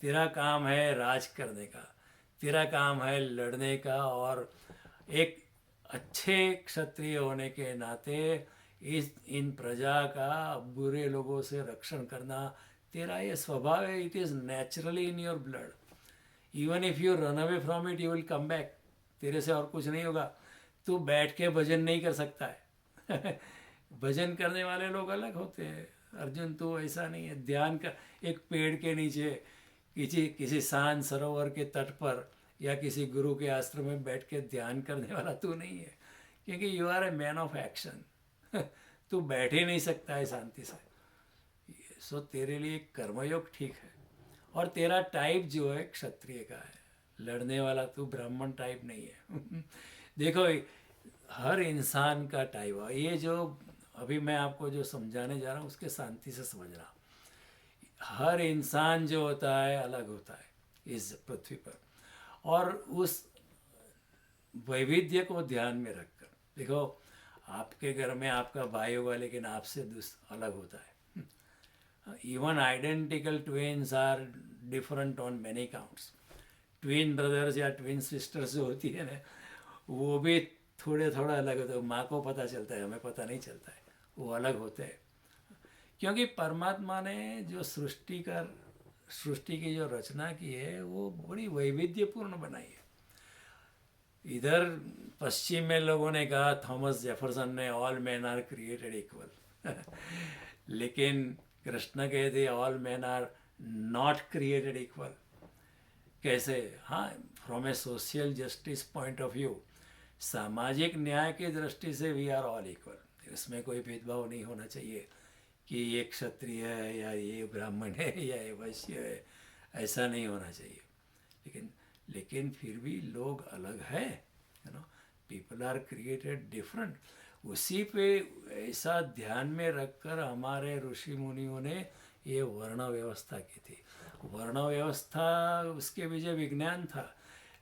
तेरा काम है राज करने का, तेरा काम है लड़ने का। और एक अच्छे क्षत्रिय होने के नाते इन प्रजा का बुरे लोगों से रक्षण करना तेरा ये स्वभाव है। It is naturally in your blood. Even if you run away from it you will come back. तेरे से और कुछ नहीं होगा। तू बैठ के भजन नहीं कर सकता है भजन करने वाले लोग अलग होते हैं। अर्जुन तू ऐसा नहीं है। ध्यान का एक पेड़ के नीचे किसी शांत सरोवर के तट पर या किसी गुरु के आश्रम में बैठ के ध्यान करने वाला तू नहीं है, क्योंकि you are a man of action तू बैठ ही नहीं सकता है शांति से। सो तेरे लिए कर्मयोग ठीक है। और तेरा टाइप जो है क्षत्रिय का है, लड़ने वाला। तू ब्राह्मण टाइप नहीं है देखो हर इंसान का टाइप है। ये जो अभी मैं आपको जो समझाने जा रहा हूँ उसके शांति से समझना। हर इंसान जो होता है अलग होता है इस पृथ्वी पर। और उस वैविध्य को ध्यान में रखकर देखो, आपके घर में आपका भाई होगा लेकिन आपसे अलग होता है। Even identical twins are different on many counts. Twin brothers या ट्विन सिस्टर्स जो होती है ना, वो भी थोड़ा अलग होते हैं। माँ को पता चलता है, हमें पता नहीं चलता है, वो अलग होते हैं। क्योंकि परमात्मा ने जो सृष्टि की जो रचना की है वो बड़ी वैविध्यपूर्ण बनाई है। इधर पश्चिम में लोगों ने कहा, थॉमस जेफरसन ने, all man are created equal लेकिन कृष्ण कहते all man are not created equal. कैसे? हाँ, from a social justice point of view, सामाजिक न्याय की दृष्टि से वी आर ऑल इक्वल। इसमें कोई भेदभाव नहीं होना चाहिए कि ये क्षत्रिय है या ये ब्राह्मण है या ये वैश्य है, ऐसा नहीं होना चाहिए। लेकिन फिर भी लोग अलग है, you know, people are created different. उसी पे ऐसा ध्यान में रखकर हमारे ऋषि मुनियों ने ये वर्ण व्यवस्था की थी। वर्ण व्यवस्था उसके पीछे विज्ञान था,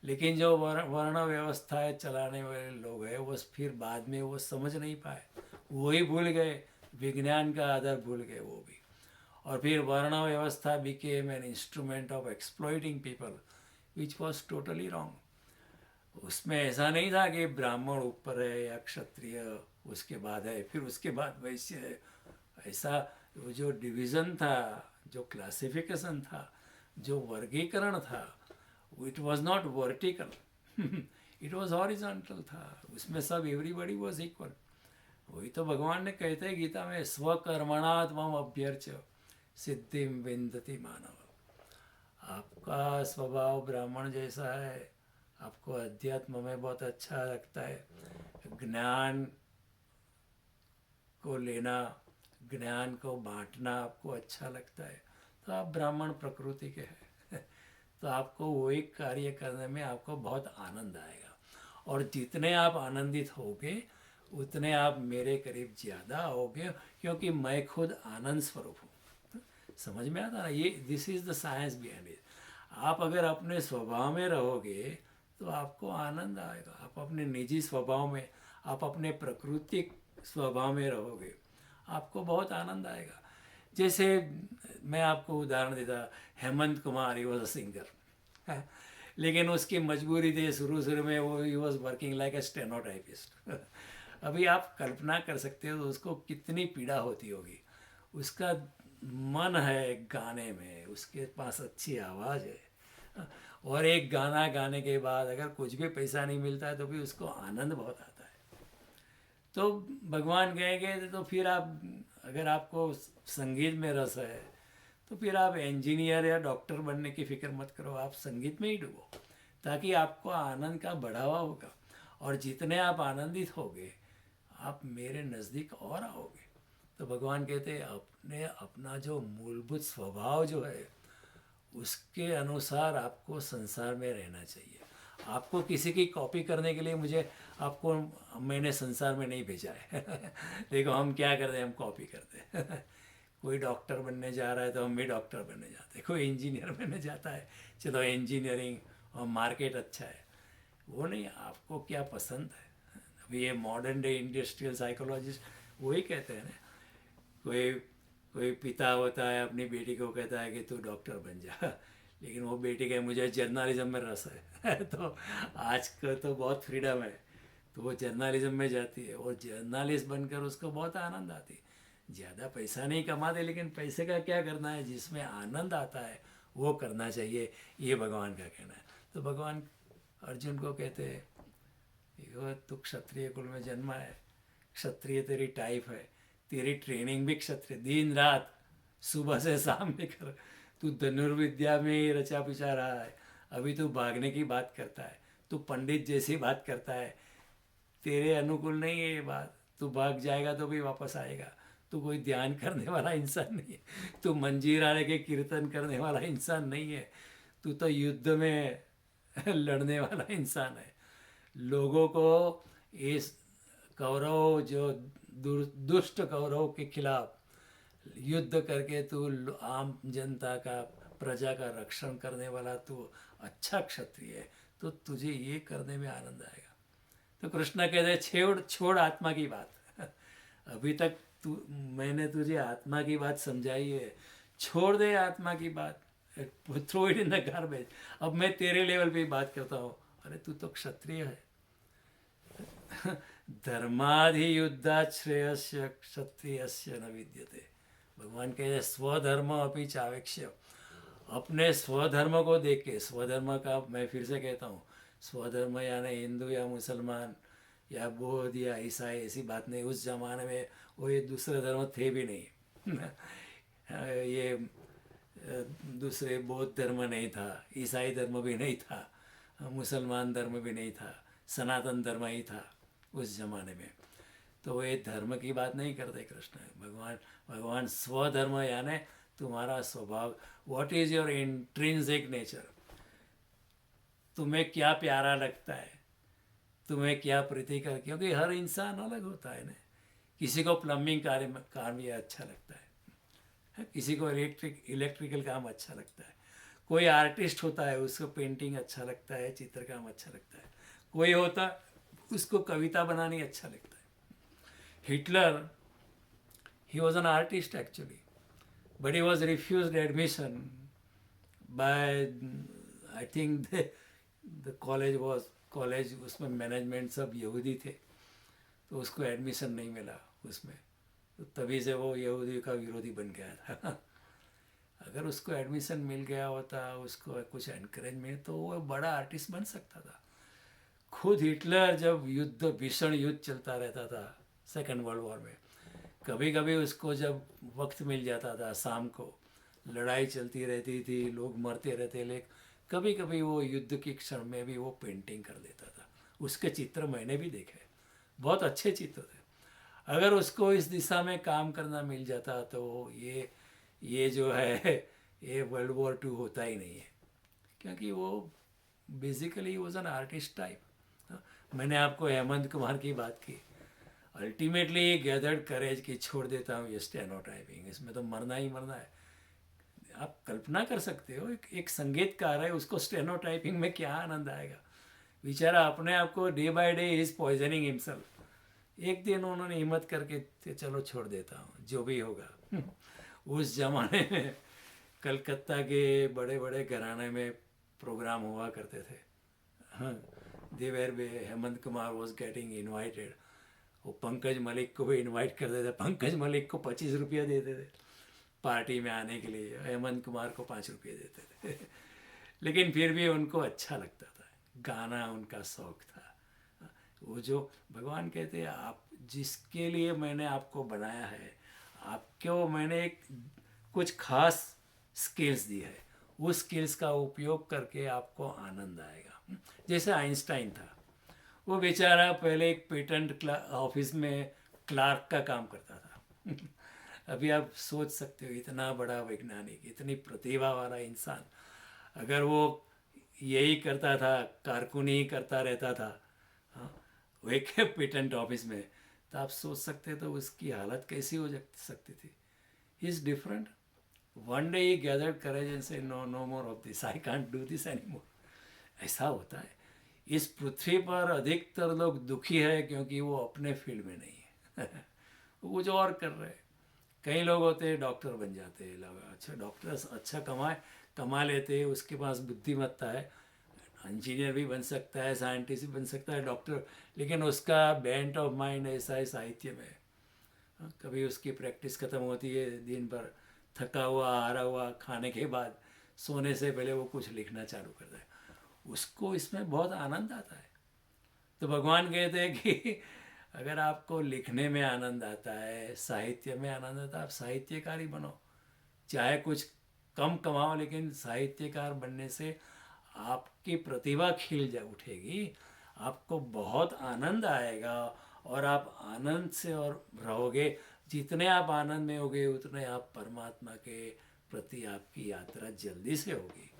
लेकिन जो वर्ण व्यवस्था चलाने वाले लोग हैं वो फिर बाद में वो समझ नहीं पाए, वही भूल गए, विज्ञान का आधार भूल गए वो भी। और फिर वर्ण व्यवस्था became an instrument of exploiting people which was totally wrong. उसमें ऐसा नहीं था कि ब्राह्मण ऊपर है या क्षत्रिय उसके बाद है, फिर उसके बाद वैश्य है। ऐसा वो जो डिवीज़न था, जो क्लासिफिकेशन था, जो वर्गीकरण था, it was not vertical it was horizontal था, उसमें सब एवरीबडी वॉज इक्वल। वही तो भगवान ने कहते हैं गीता में, स्वकर्मणा त्वम अभ्यर्च सिद्धिम विन्दति मानव। आपका स्वभाव ब्राह्मण जैसा है, आपको अध्यात्म में बहुत अच्छा लगता है, ज्ञान को लेना, ज्ञान को बांटना आपको अच्छा लगता है, तो आप ब्राह्मण प्रकृति के हैं। तो आपको वो एक कार्य करने में आपको बहुत आनंद आएगा, और जितने आप आनंदित होगे उतने आप मेरे करीब ज़्यादा आओगे, क्योंकि मैं खुद आनंद स्वरूप हूँ। समझ में आता ना, ये this is the science behind it. आप अगर अपने स्वभाव में रहोगे तो आपको आनंद आएगा। आप अपने निजी स्वभाव में, आप अपने प्राकृतिक स्वभाव में रहोगे, आपको बहुत आनंद आएगा। जैसे मैं आपको उदाहरण देता, Hemant Kumar, he was a singer, लेकिन उसकी मजबूरी थी शुरू शुरू में, वो he was working like a stenotypist. अभी आप कल्पना कर सकते हो तो उसको कितनी पीड़ा होती होगी। उसका मन है गाने में, उसके पास अच्छी आवाज़ है, और एक गाना गाने के बाद अगर कुछ भी पैसा नहीं मिलता है तो भी उसको आनंद बहुत आता है। तो भगवान कहेंगे तो फिर आप, अगर आपको संगीत में रस है तो फिर आप इंजीनियर या डॉक्टर बनने की फिक्र मत करो, आप संगीत में ही डूबो, ताकि आपको आनंद का बढ़ावा होगा। और जितने आप आनंदित होगे आप मेरे नज़दीक और आओगे। तो भगवान कहते हैं अपने अपना जो मूलभूत स्वभाव जो है उसके अनुसार आपको संसार में रहना चाहिए। आपको किसी की कॉपी करने के लिए मैंने संसार में नहीं भेजा है। देखो हम क्या करते हैं, हम कॉपी करते हैं। कोई डॉक्टर बनने जा रहा है तो हम भी डॉक्टर बनने जाते हैं, कोई इंजीनियर बनने जाता है, चलो इंजीनियरिंग और मार्केट अच्छा है। वो नहीं, आपको क्या पसंद है। अभी ये मॉडर्न डे इंडस्ट्रियल साइकोलॉजिस्ट वही कहते हैं ना, कोई कोई पिता होता है अपनी बेटी को कहता है कि तू डॉक्टर बन जा, लेकिन वो बेटी कहे मुझे जर्नलिज्म में रस है। तो आज का तो बहुत फ्रीडम है, तो वो जर्नलिज्म में जाती है और जर्नलिस्ट बनकर उसको बहुत आनंद आती है। ज़्यादा पैसा नहीं कमाते, लेकिन पैसे का क्या करना है, जिसमें आनंद आता है वो करना चाहिए, ये भगवान का कहना है। तो भगवान अर्जुन को कहते हैं, देखो तू क्षत्रिय कुल में जन्मा है, क्षत्रिय तेरी टाइप है, तेरी ट्रेनिंग भी क्षत्रिय, दिन रात सुबह से शाम भी कर, तू धनुर्विद्या में ही रचा पिचा रहा है, अभी तू भागने की बात करता है, तू पंडित जैसी बात करता है, तेरे अनुकूल नहीं है ये बात, तू भाग जाएगा तो भी वापस आएगा, तू कोई ध्यान करने वाला इंसान नहीं है, तू मंजीरा लेके कीर्तन करने वाला इंसान नहीं है, तू तो युद्ध में लड़ने वाला इंसान है। लोगों को इस कौरव जो दुष्ट कौरव के खिलाफ युद्ध करके तू आम जनता का, प्रजा का रक्षण करने वाला तू अच्छा क्षत्रिय है, तो तुझे ये करने में आनंद आएगा। तो कृष्ण कहते हैं छोड़ आत्मा की बात। अभी तक मैंने तुझे आत्मा की बात समझाई है, छोड़ दे आत्मा की बात, throw it in the garbage. अब मैं तेरे लेवल पे बात करता हूँ, अरे तू तो क्षत्रिय है। धर्माधियुद्धात् श्रेयस्य क्षत्रियस्य न विद्यते। भगवान कहते स्वधर्म अपि चावेक्ष्य, अपने स्वधर्म को देख के, स्वधर्म का मैं फिर से कहता हूँ, स्वधर्म यानी हिंदू या मुसलमान या बौद्ध या ईसाई, ऐसी बात नहीं। उस जमाने में वो ये दूसरे धर्म थे भी नहीं। ये दूसरे बौद्ध धर्म नहीं था, ईसाई धर्म भी नहीं था, मुसलमान धर्म भी नहीं था, सनातन धर्म ही था उस जमाने में। तो ये धर्म की बात नहीं करते कृष्ण। भगवान स्वधर्म यानी तुम्हारा स्वभाव, what is your intrinsic nature, तुम्हें क्या प्यारा लगता है, तुम्हें क्या प्रीति कर, क्योंकि हर इंसान अलग होता है ना। किसी को प्लम्बिंग काम ये अच्छा लगता है, किसी को इलेक्ट्रिकल काम अच्छा लगता है, कोई आर्टिस्ट होता है उसको पेंटिंग अच्छा लगता है, चित्र काम अच्छा लगता है, कोई होता उसको कविता बनानी अच्छा लगता है। Hitler, he was an artist actually, but he was refused admission by, I think the college उसमें मैनेजमेंट सब यहूदी थे, तो उसको एडमिशन नहीं मिला उसमें, तो तभी से वो यहूदी का विरोधी बन गया था। अगर उसको एडमिशन मिल गया होता, उसको कुछ एनकरेजमेंट, तो वो बड़ा आर्टिस्ट बन सकता था। खुद हिटलर जब युद्ध भीषण युद्ध चलता रहता था सेकेंड वर्ल्ड वॉर में, कभी कभी उसको जब वक्त मिल जाता था शाम को, लड़ाई चलती रहती थी, लोग मरते रहते, लेकिन कभी कभी वो युद्ध के क्षण में भी वो पेंटिंग कर देता था। उसके चित्र मैंने भी देखे, बहुत अच्छे चित्र थे। अगर उसको इस दिशा में काम करना मिल जाता तो ये जो है ये वर्ल्ड वॉर टू होता ही नहीं है, क्योंकि वो basically was an artist type. मैंने आपको हेमंत कुमार की बात की, अल्टीमेटली गैदर्ड करेज की छोड़ देता हूँ ये स्टेनोटाइपिंग, इसमें तो मरना ही मरना है। आप कल्पना कर सकते हो एक संगीतकार है, उसको स्टेनोटाइपिंग में क्या आनंद आएगा। बेचारा अपने आप को day by day is poisoning himself. एक दिन उन्होंने हिम्मत करके चलो छोड़ देता हूँ जो भी होगा। उस जमाने में कलकत्ता के बड़े बड़े घराने में प्रोग्राम हुआ करते थे। हाँ, देवर बे Hemant Kumar was getting invited. वो पंकज मलिक को भी इनवाइट करते थे, पंकज मलिक को 25 रुपया देते थे पार्टी में आने के लिए, हेमंत कुमार को 5 रुपये देते थे। लेकिन फिर भी उनको अच्छा लगता था, गाना उनका शौक था। वो जो भगवान कहते हैं आप जिसके लिए मैंने आपको बनाया है, आपको मैंने एक कुछ खास स्किल्स दी है, उस स्किल्स का उपयोग करके आपको आनंद आएगा। जैसे आइंस्टाइन था, वो बेचारा पहले एक पेटेंट ऑफिस में क्लार्क का काम करता था। अभी आप सोच सकते हो इतना बड़ा वैज्ञानिक, इतनी प्रतिभा वाला इंसान, अगर वो यही करता था, कारकुनी ही करता रहता था, हाँ, वो एक पेटेंट ऑफिस में, तो आप सोच सकते तो उसकी हालत कैसी हो सकती थी। He is different. One day he gathered courage and say no no more of this, I can't do this any more. ऐसा होता है। इस पृथ्वी पर अधिकतर लोग दुखी है क्योंकि वो अपने फील्ड में नहीं है। वो कुछ और कर रहे हैं। कई लोग होते हैं डॉक्टर बन जाते हैं, लोग अच्छा डॉक्टर अच्छा कमा लेते हैं, उसके पास बुद्धिमत्ता है, इंजीनियर भी बन सकता है, साइंटिस्ट भी बन सकता है, डॉक्टर, लेकिन उसका बेंट ऑफ माइंड ऐसा है साहित्य में। कभी उसकी प्रैक्टिस ख़त्म होती है, दिन भर थका हुआ हारा हुआ, खाने के बाद सोने से पहले वो कुछ लिखना चालू करता है, उसको इसमें बहुत आनंद आता है। तो भगवान कहते हैं कि अगर आपको लिखने में आनंद आता है, साहित्य में आनंद आता है, आप साहित्यकार ही बनो। चाहे कुछ कम कमाओ, लेकिन साहित्यकार बनने से आपकी प्रतिभा खिल जा उठेगी, आपको बहुत आनंद आएगा और आप आनंद से और रहोगे। जितने आप आनंद में होगे उतने आप परमात्मा के प्रति आपकी यात्रा जल्दी से होगी।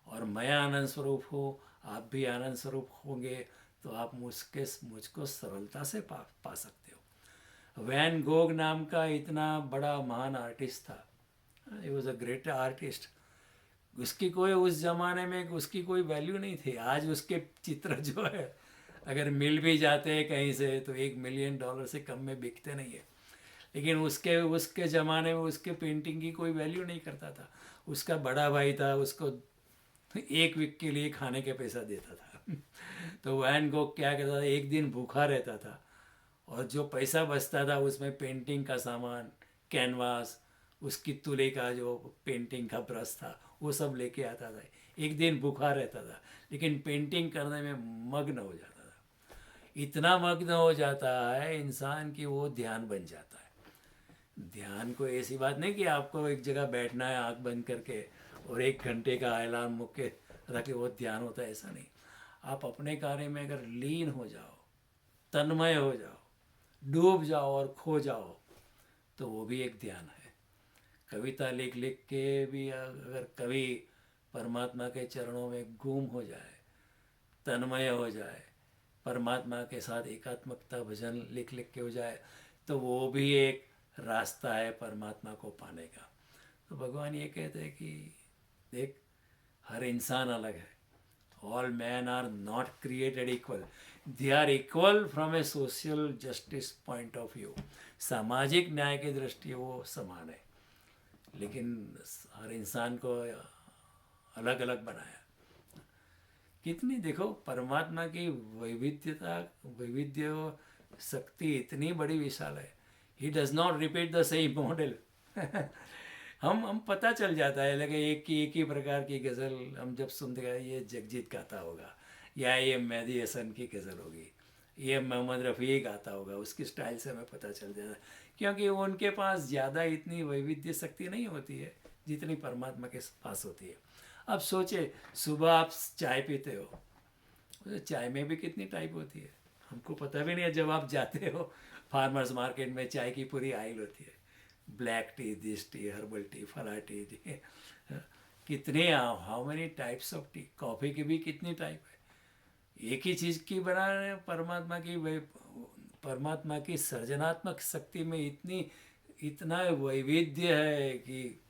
और मैं आनंद स्वरूप हूँ, आप भी आनंद स्वरूप होंगे, तो आप मुझको सरलता से पा सकते हो। वैन गोग नाम का इतना बड़ा महान आर्टिस्ट था, he was a great artist. उसकी कोई उस ज़माने में उसकी कोई वैल्यू नहीं थी। आज उसके चित्र जो है अगर मिल भी जाते हैं कहीं से तो $1 मिलियन से कम में बिकते नहीं है। लेकिन उसके उसके ज़माने में उसके पेंटिंग की कोई वैल्यू नहीं करता था। उसका बड़ा भाई था, उसको 1 वीक के लिए खाने के पैसा देता था। तो वैन गॉग क्या करता था, एक दिन भूखा रहता था और जो पैसा बचता था उसमें पेंटिंग का सामान, कैनवास, उसकी तुले का जो पेंटिंग का ब्रश था वो सब लेके आता था। एक दिन भूखा रहता था लेकिन पेंटिंग करने में मग्न हो जाता था। इतना मग्न हो जाता है इंसान कि वो ध्यान बन जाता है। ध्यान को ऐसी बात नहीं कि आपको एक जगह बैठना है आँख बंद करके और 1 घंटे का अलार्म मुक के रखे वो ध्यान होता है, ऐसा नहीं। आप अपने कार्य में अगर लीन हो जाओ, तन्मय हो जाओ, डूब जाओ और खो जाओ, तो वो भी एक ध्यान है। कविता लिख लिख के भी अगर कभी परमात्मा के चरणों में गुम हो जाए, तन्मय हो जाए, परमात्मा के साथ एकात्मकता भजन लिख लिख के हो जाए, तो वो भी एक रास्ता है परमात्मा को पाने का। तो भगवान ये कहते हैं कि देख, हर इंसान अलग है। All man are not created equal, they are equal from a social justice point of view. सामाजिक न्याय की दृष्टि वो समान है, लेकिन हर इंसान को अलग अलग बनाया। कितनी देखो परमात्मा की वैविध्यता, वैविध्य शक्ति इतनी बड़ी विशाल है। He does not repeat the same model. हम पता चल जाता है लगे एक ही प्रकार की गज़ल हम जब सुनते गए ये जगजीत गाता होगा, या ये मेहदी हसन की गज़ल होगी, ये मोहम्मद रफ़ी गाता होगा, उसकी स्टाइल से हमें पता चल जाता है, क्योंकि उनके पास ज़्यादा इतनी वैविध्य शक्ति नहीं होती है जितनी परमात्मा के पास होती है। अब सोचे, सुबह आप चाय पीते हो, तो चाय में भी कितनी टाइप होती है, हमको पता भी नहीं है। जब आप जाते हो फार्मर्स मार्केट में, चाय की पूरी आइल होती है, black T, this T, herbal tea, फला टी, कितने, how many types of T. Coffee की भी कितनी टाइप है। एक ही चीज़ की बना रहे हैं। परमात्मा की सृजनात्मक शक्ति में इतना वैविध्य है कि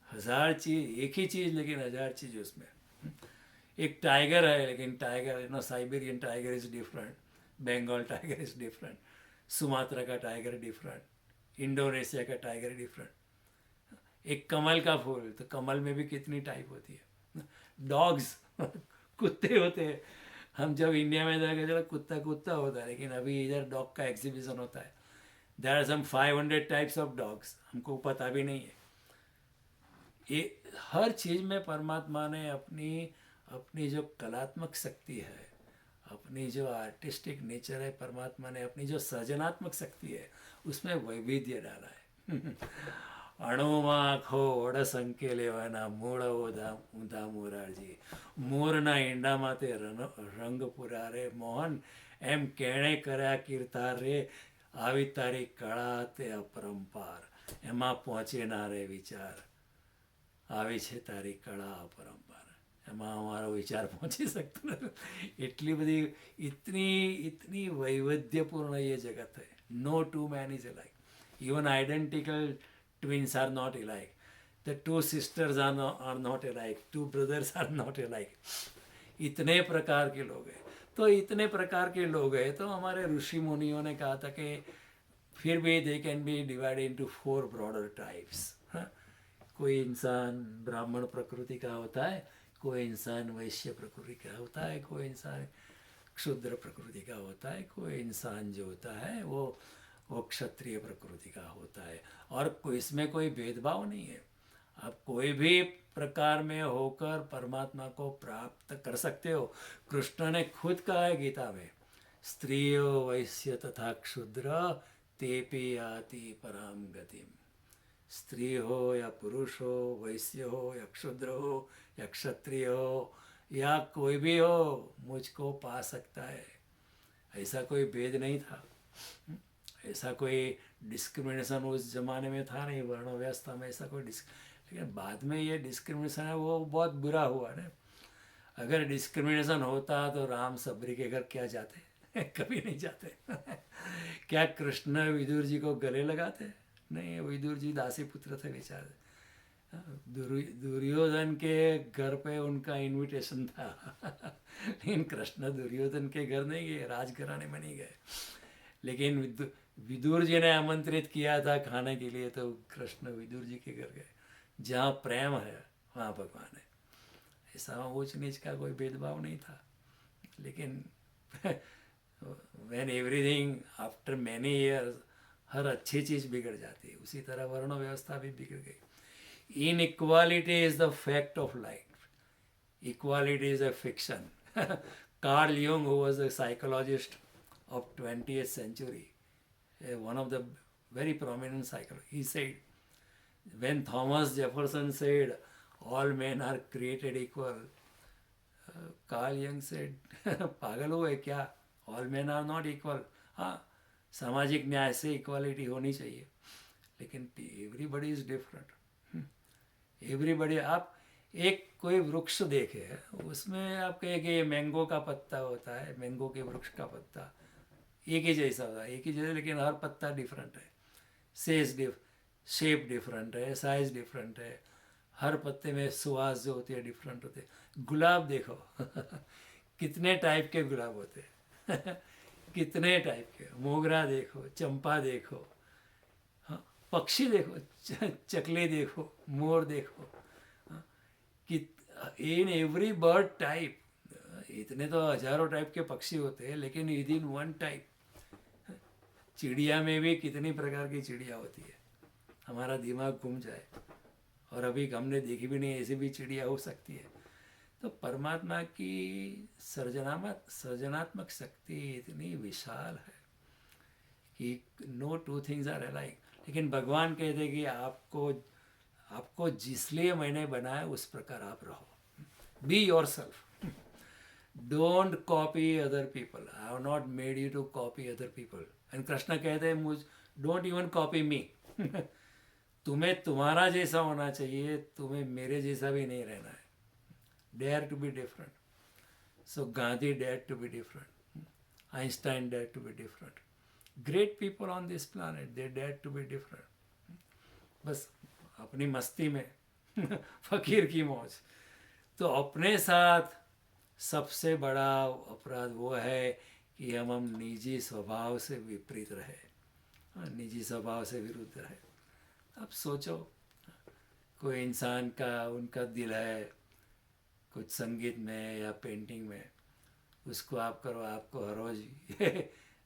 हजार चीज़, एक ही चीज़ लेकिन हजार चीज़ उसमें। एक टाइगर है, लेकिन tiger, Siberian tiger is different, Bengal tiger is different, Sumatra का टाइगर डिफरेंट, इंडोनेशिया का टाइगर डिफरेंट। एक कमल का फूल, तो कमल में भी कितनी टाइप होती है। डॉग्स कुत्ते होते हैं। हम जब इंडिया में जाकर, चलो कुत्ता कुत्ता होता है, लेकिन अभी इधर डॉग का एग्जीबिशन होता है। There are some 500 types of dogs, हमको पता भी नहीं है। ये हर चीज़ में परमात्मा ने अपनी अपनी जो कलात्मक शक्ति है, अपनी जो आर्टिस्टिक नेचर है, परमात्मा ने अपनी जो सृजनात्मक शक्ति है, उसमें वैविध्य डाला है। अणुमा खो अड़संख्य लेवाना मूળ ઊંધા મોરારજી, મોરના ઈંડામાં તે રંગ પુરારે મોહન, એમ કેણે કર્યા કીર્તાર રે, આવી તારી કળા તે અપરંપાર, એમાં પહોંચે ના રે વિચાર, આવી છે તારી કળા અપરંપાર, એમાં અમારો વિચાર પહોંચી શકતો નથી। એટલી બધી इतनी इतनी वैविध्यपूर्ण ये जगत है। No two man is alike, even identical twins are not alike, the two sisters are not alike, two brothers are not alike। इतने प्रकार के लोग हैं। तो इतने प्रकार के लोग हैं, तो हमारे ऋषि मुनियों ने कहा था कि फिर भी they can be divided into 4 broader types. कोई इंसान ब्राह्मण प्रकृति का होता है, कोई इंसान वैश्य प्रकृति का होता है, कोई इंसान क्षुद्र प्रकृति का होता है, कोई इंसान जो होता है वो क्षत्रिय प्रकृति का होता है। और इसमें कोई भेदभाव नहीं है। आप कोई भी प्रकार में होकर परमात्मा को प्राप्त कर सकते हो। कृष्ण ने खुद कहा है गीता में, स्त्रियो वैश्य तथा क्षुद्र तेपि याति पराम गतिम। स्त्री हो या पुरुष हो, वैश्य हो या क्षुद्र हो या क्षत्रिय हो या कोई भी हो, मुझको पा सकता है। ऐसा कोई भेद नहीं था, ऐसा कोई डिस्क्रिमिनेशन उस जमाने में था नहीं। वर्ण व्यवस्था में ऐसा कोई लेकिन बाद में ये डिस्क्रिमिनेशन है, वो बहुत बुरा हुआ ना। अगर डिस्क्रिमिनेशन होता तो राम सबरी के घर क्या जाते? कभी नहीं जाते। क्या कृष्ण विदुर जी को गले लगाते? नहीं, विदुर जी दासी पुत्र थे बेचारे। दुर्योधन के घर पे उनका इनविटेशन था, लेकिन कृष्ण दुर्योधन के घर नहीं गए, राजघराने में नहीं गए। लेकिन विदुर जी ने आमंत्रित किया था खाने के लिए, तो कृष्ण विदुर जी के घर गए। जहाँ प्रेम है वहाँ भगवान है। ऐसा ऊंच नीच का कोई भेदभाव नहीं था। लेकिन when everything after many years, हर अच्छी चीज़ बिगड़ जाती है, उसी तरह वर्ण व्यवस्था भी बिगड़ गई। Inequality is the fact of life, equality is a fiction. Carl Jung, who was a psychologist of 20th century, one of the very prominent psychologists, he said, when Thomas Jefferson said all men are created equal, Carl Jung said, पागल हो है क्या, all men are not equal। हाँ, सामाजिक न्याय से equality होनी चाहिए, लेकिन एवरीबडी इज डिफरेंट। एवरीबडी, आप एक कोई वृक्ष देखे, उसमें आप कहे कि ये मैंगो का पत्ता होता है, मैंगो के वृक्ष का पत्ता एक ही जैसा होता है, एक ही जैसा, लेकिन हर पत्ता डिफरेंट है, शेप डिफरेंट है, साइज डिफरेंट है, हर पत्ते में सुवास जो होती है डिफरेंट होते हैं। गुलाब देखो कितने टाइप के गुलाब होते हैं। कितने टाइप के। मोगरा देखो, चंपा देखो, हाँ, पक्षी देखो, चकले देखो, मोर देखो, हाँ, इन एवरी बर्ड टाइप, इतने तो हजारों टाइप के पक्षी होते हैं, लेकिन विद इन वन टाइप। चिड़िया में भी कितनी प्रकार की चिड़िया होती है, हमारा दिमाग घूम जाए। और अभी हमने देखी भी नहीं, ऐसी भी चिड़िया हो सकती है। तो परमात्मा की सृजनात्मक शक्ति इतनी विशाल है कि no two things are alike. लेकिन भगवान कहते हैं कि आपको आपको जिसलिए मैंने बनाया उस प्रकार आप रहो। Be yourself, don't copy other people. I have not made you to copy other people. And Krishna कहते हैं मुझ डोंट इवन कॉपी मी। तुम्हें तुम्हारा जैसा होना चाहिए, तुम्हें मेरे जैसा भी नहीं रहना है। Dare to be different. So Gandhi dare to be different, Einstein dare to be different, great people on this planet they dare to be different. बस अपनी मस्ती में फकीर की मौज। तो अपने साथ सबसे बड़ा अपराध वो है कि हम निजी स्वभाव से विपरीत रहे, निजी स्वभाव से विरुद्ध रहे। अब सोचो, कोई इंसान का उनका दिल है कुछ संगीत में या पेंटिंग में, उसको आप करो, आपको हर रोज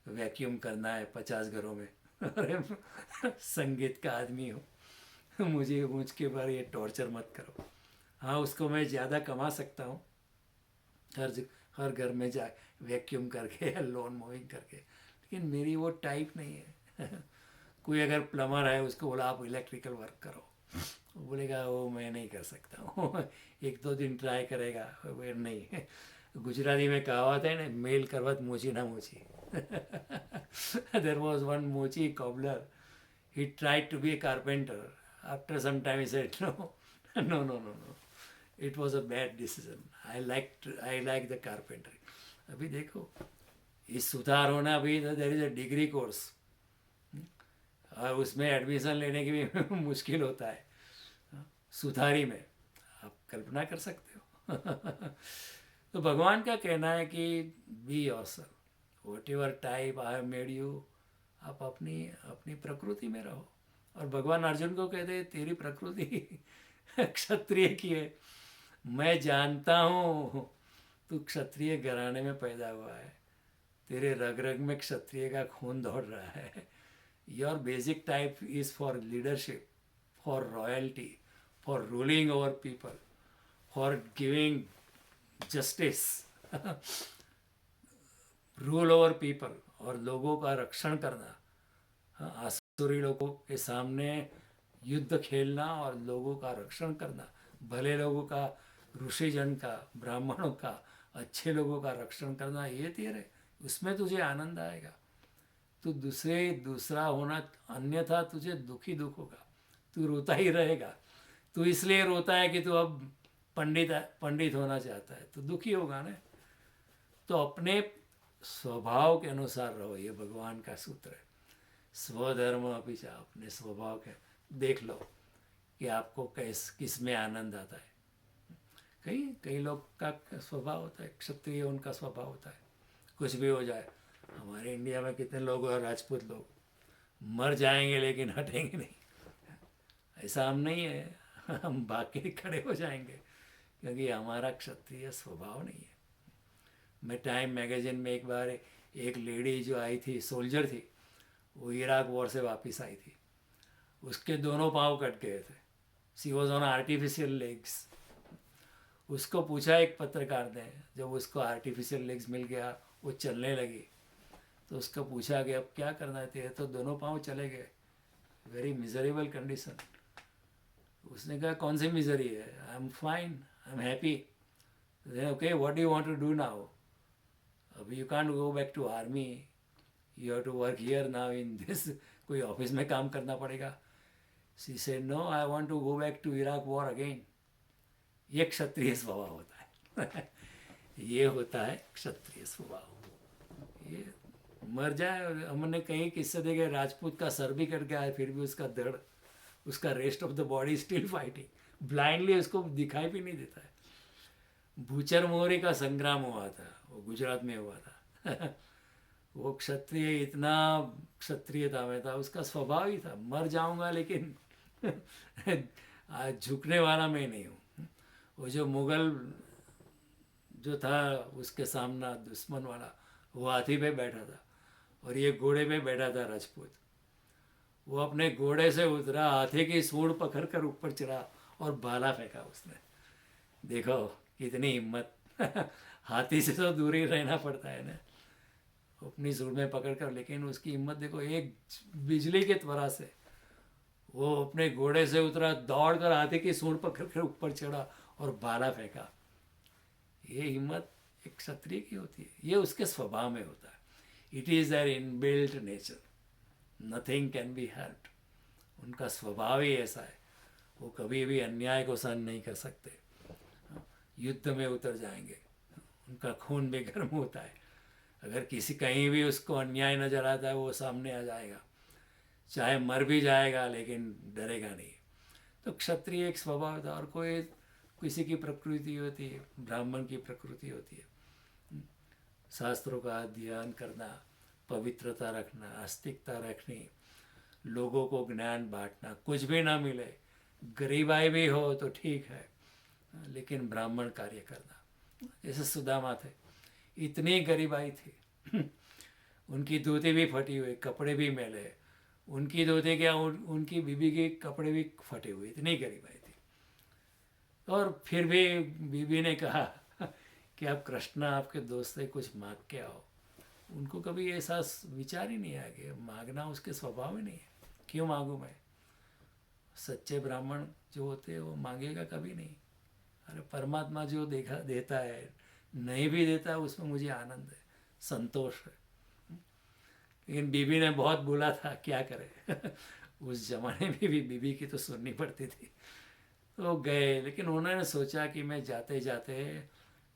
वैक्यूम करना है 50 घरों में। अरे संगीत का आदमी हो, मुझे मुझ के बारे ये टॉर्चर मत करो। हाँ, उसको मैं ज़्यादा कमा सकता हूँ हर घर में जा वैक्यूम करके या लॉन मूविंग करके, लेकिन मेरी वो टाइप नहीं है। कोई अगर प्लम्बर है, उसको बोला आप इलेक्ट्रिकल वर्क करो, वो बोलेगा वो मैं नहीं कर सकता हूँ। 1-2 दिन ट्राई करेगा, वो नहीं। गुजराती में कहावत है ना, मेल करवत मोची ना मोची। देयर वॉज वन मोची cobbler, he tried to be a carpenter. After some time he said no, no. It was a bad decision. I like the carpentry. अभी देखो, इस सुधार होना भी, तो there is a degree course, और उसमें एडमिशन लेने की भी मुश्किल होता है। सुधारी में आप कल्पना कर सकते हो। तो भगवान का कहना है कि be yourself, what ever type I have made you, आप अपनी अपनी प्रकृति में रहो। और भगवान अर्जुन को कहते हैं तेरी प्रकृति क्षत्रिय की है, मैं जानता हूँ तू क्षत्रिय घराने में पैदा हुआ है, तेरे रग रग में क्षत्रिय का खून दौड़ रहा है। Your basic type is for leadership, for royalty, for ruling over people, for giving justice, rule over people, और लोगों का रक्षण करना, आसुरी लोगों के सामने युद्ध खेलना और लोगों का रक्षण करना, भले लोगों का, ऋषिजन का, ब्राह्मणों का, अच्छे लोगों का रक्षण करना, ये तेरे, उसमें तुझे आनंद आएगा। तू दूसरा होना, अन्यथा तुझे दुख होगा, तू रोता ही रहेगा। तू इसलिए रोता है कि तू अब पंडित होना चाहता है, तो दुखी होगा ना। तो अपने स्वभाव के अनुसार रहो, ये भगवान का सूत्र है। स्वधर्म अपिचा, अपने स्वभाव के देख लो कि आपको किस में आनंद आता है। कई लोग का स्वभाव होता है क्षत्रिय, उनका स्वभाव होता है कुछ भी हो जाए। हमारे इंडिया में कितने लोग हैं, राजपूत लोग, मर जाएंगे लेकिन हटेंगे नहीं। ऐसा हम नहीं है, हम भाग के खड़े हो जाएंगे, क्योंकि हमारा क्षत्रिय स्वभाव नहीं है। मैं टाइम मैगजीन में एक बार एक लेडी जो आई थी, सोल्जर थी, वो इराक वॉर से वापस आई थी, उसके दोनों पाँव कट गए थे। सी वॉज ऑन आर्टिफिशियल लेग्स। उसको पूछा एक पत्रकार ने, जब उसको आर्टिफिशियल लेग्स मिल गया, वो चलने लगी, तो उसको पूछा कि अब क्या करना है, तो दोनों पाँव चले गए। Very miserable condition. उसने कहा कौन सी मिजरी है, I am fine, I am happy. Okay, what do you want to do now? अब you can't go back to army, you have to work here now in this, कोई office में काम करना पड़ेगा। She said no, I want to go back to Iraq war again. ये क्षत्रिय स्वभाव होता है। ये होता है क्षत्रिय स्वभाव। ये मर जाए, हमने कहीं किस्से देखे, राजपूत का सर भी कट गया है, फिर भी उसका धड़, उसका rest of the body still fighting blindly, उसको दिखाई भी नहीं देता है। भूचर मोहरी का संग्राम हुआ था, वो गुजरात में हुआ था। वो क्षत्रिय इतना क्षत्रियता में था, उसका स्वभाव ही था, मर जाऊंगा लेकिन आज झुकने वाला मैं नहीं हूँ। वो जो मुगल जो था, उसके सामना दुश्मन वाला, वो हाथी पे बैठा था और ये घोड़े पे बैठा था राजपूत। वो अपने घोड़े से उतरा, हाथी की सूंड पकड़ कर ऊपर चढ़ा और भाला फेंका उसने। देखो इतनी हिम्मत हाथी से तो दूर ही रहना पड़ता है ना, अपनी सूंड में पकड़ कर, लेकिन उसकी हिम्मत देखो, एक बिजली के त्वरा से वो अपने घोड़े से उतरा, दौड़ कर हाथी की सूंड पकड़ कर ऊपर चढ़ा और भाला फेंका। ये हिम्मत एक क्षत्रिय की होती है, ये उसके स्वभाव में होता है। It is their inbuilt nature, nothing can be helped. उनका स्वभाव ही ऐसा है, वो कभी भी अन्याय को सहन नहीं कर सकते, युद्ध में उतर जाएंगे, उनका खून भी गर्म होता है। अगर किसी कहीं भी उसको अन्याय नजर आता है वो सामने आ जाएगा, चाहे मर भी जाएगा लेकिन डरेगा नहीं। तो क्षत्रिय एक स्वभाव था, और कोई किसी की प्रकृति होती है, ब्राह्मण की प्रकृति होती है शास्त्रों का अध्ययन करना, पवित्रता रखना, आस्तिकता रखनी, लोगों को ज्ञान बांटना, कुछ भी ना मिले, गरीबाई भी हो तो ठीक है, लेकिन ब्राह्मण कार्य करना। जैसे सुदामा थे, इतनी गरीबाई थी उनकी धोती भी फटी हुई, कपड़े भी मैले, उनकी धोती क्या, उनकी बीबी के कपड़े भी फटे हुए, इतनी गरीबाई थी। और फिर भी बीबी ने कहा कि आप कृष्ण आपके दोस्त से कुछ मांग के आओ। उनको कभी ऐसा विचार ही नहीं आया कि मांगना उसके स्वभाव में नहीं है, क्यों मांगूँ मैं। सच्चे ब्राह्मण जो होते हैं वो मांगेगा कभी नहीं। अरे परमात्मा जो देखा देता है, नहीं भी देता है, उसमें मुझे आनंद है, संतोष है। लेकिन बीबी ने बहुत बोला था, क्या करे उस जमाने में भी बीबी की तो सुननी पड़ती थी। तो गए, लेकिन उन्होंने सोचा कि मैं जाते जाते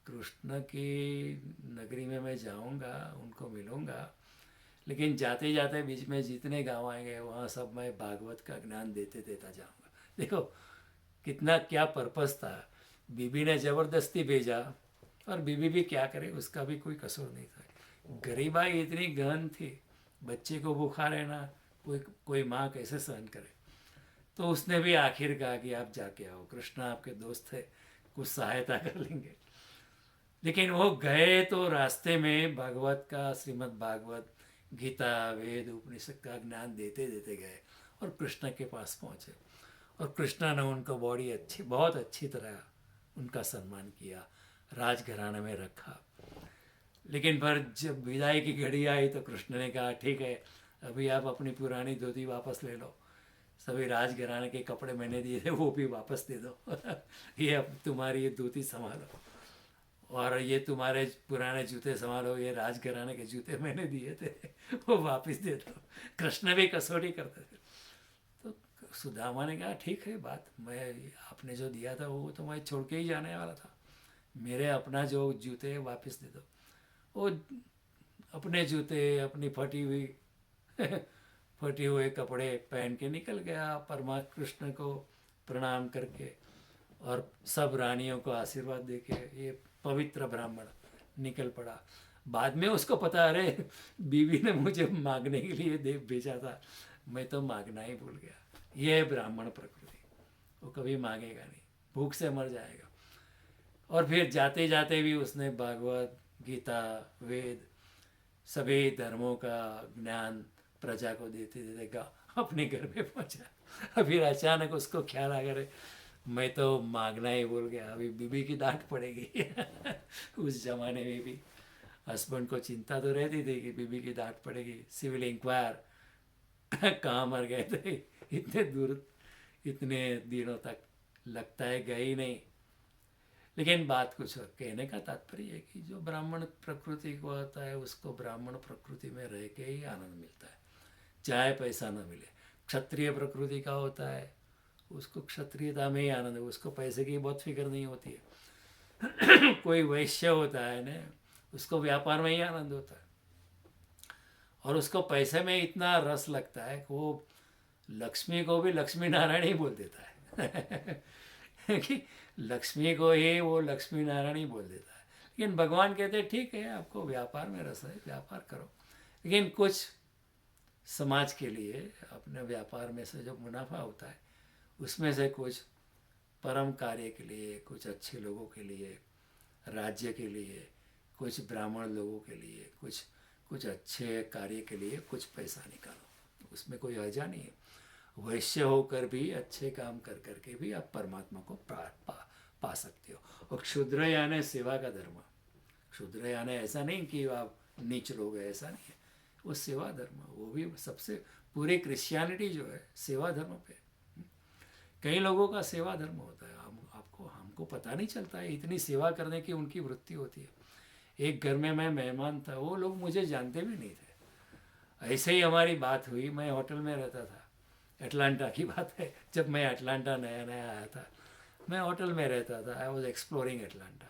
कृष्ण की नगरी में मैं जाऊंगा, उनको मिलूंगा, लेकिन जाते जाते बीच में जितने गांव आएंगे वहाँ सब मैं भागवत का ज्ञान देते देता जाऊंगा। देखो कितना क्या पर्पस था। बीबी ने ज़बरदस्ती भेजा, और बीबी भी क्या करे, उसका भी कोई कसूर नहीं था। गरीबाई इतनी गहन थी, बच्चे को भूखा रहना कोई कोई माँ कैसे सहन करे। तो उसने भी आखिर कहा कि आप जाके आओ, कृष्णा आपके दोस्त है, कुछ सहायता कर लेंगे। लेकिन वो गए तो रास्ते में भागवत का, श्रीमद् भागवत, गीता, वेद, उपनिषद का ज्ञान देते देते गए और कृष्ण के पास पहुँचे। और कृष्णा ने उनको बहुत अच्छी तरह उनका सम्मान किया, राजघराने में रखा। लेकिन पर जब विदाई की घड़ी आई तो कृष्ण ने कहा, ठीक है अभी आप अपनी पुरानी धोती वापस ले लो, सभी राजघराने के कपड़े मैंने दिए थे वो भी वापस दे दो ये अब तुम्हारी ये धोती संभालो, और ये तुम्हारे पुराने जूते संभालो, ये राजघराने के जूते मैंने दिए थे वो वापस दे दो। कृष्ण भी कसौटी करते थे। तो सुदामा ने कहा, ठीक है बात, मैं आपने जो दिया था वो तो मैं छोड़ के ही जाने वाला था, मेरे अपना जो जूते वापस दे दो। वो अपने जूते, अपनी फटी हुई फटे हुए कपड़े पहन के निकल गया, परमात्मा कृष्ण को प्रणाम करके और सब रानियों को आशीर्वाद देके ये पवित्र ब्राह्मण निकल पड़ा। बाद में उसको पता, अरे बीवी ने मुझे मांगने के लिए दे भेजा था, मैं तो मांगना ही भूल गया। ये है ब्राह्मण प्रकृति, वो कभी मांगेगा नहीं, भूख से मर जाएगा। और फिर जाते जाते भी उसने भागवत, गीता, वेद, सभी धर्मों का ज्ञान प्रजा को देते देते अपने घर में पहुंचा। फिर अचानक उसको ख्याल आ गया, मैं तो मांगना ही भूल गया, अभी बीबी की डांट पड़ेगी उस जमाने में भी हस्बैंड को चिंता तो रहती थी कि बीबी की डांट पड़ेगी, सिविल इंक्वायर कहाँ मर गए थे इतने दूर, इतने दिनों तक लगता है गए ही नहीं। लेकिन बात कुछ और, कहने का तात्पर्य है कि जो ब्राह्मण प्रकृति को आता है उसको ब्राह्मण प्रकृति में रह के ही आनंद मिलता है, चाहे पैसा न मिले। क्षत्रिय प्रकृति का होता है, उसको क्षत्रियता में ही आनंद है, उसको पैसे की बहुत फिक्र नहीं होती है कोई वैश्य होता है ना, उसको व्यापार में ही आनंद होता है, और उसको पैसे में इतना रस लगता है कि वो लक्ष्मी को भी लक्ष्मी नारायण ही बोल देता है कि लक्ष्मी को ही वो लक्ष्मी नारायण ही बोल देता है। लेकिन भगवान कहते हैं, ठीक है आपको व्यापार में रस है, व्यापार करो, लेकिन कुछ समाज के लिए अपने व्यापार में से जो मुनाफा होता है उसमें से कुछ परम कार्य के लिए, कुछ अच्छे लोगों के लिए, राज्य के लिए, कुछ ब्राह्मण लोगों के लिए, कुछ अच्छे कार्य के लिए कुछ पैसा निकालो, उसमें कोई हर्जा नहीं है। वैश्य होकर भी अच्छे काम कर करके भी आप परमात्मा को पा सकते हो। और क्षुद्र यानी सेवा का धर्म। क्षुद्र यानी ऐसा नहीं कि आप नीच लोग हैं, ऐसा नहीं है, वो सेवा धर्म, वो भी सबसे पूरी क्रिश्चियनिटी जो है सेवा धर्म पे। कई लोगों का सेवा धर्म होता है, हमको पता नहीं चलता है, इतनी सेवा करने की उनकी वृत्ति होती है। एक घर में मैं मेहमान था, वो लोग मुझे जानते भी नहीं थे। ऐसे ही हमारी बात हुई, मैं होटल में रहता था, अटलांटा की बात है, जब मैं अटलांटा नया नया आया था, मैं होटल में रहता था, आई वॉज एक्सप्लोरिंग अटलांटा।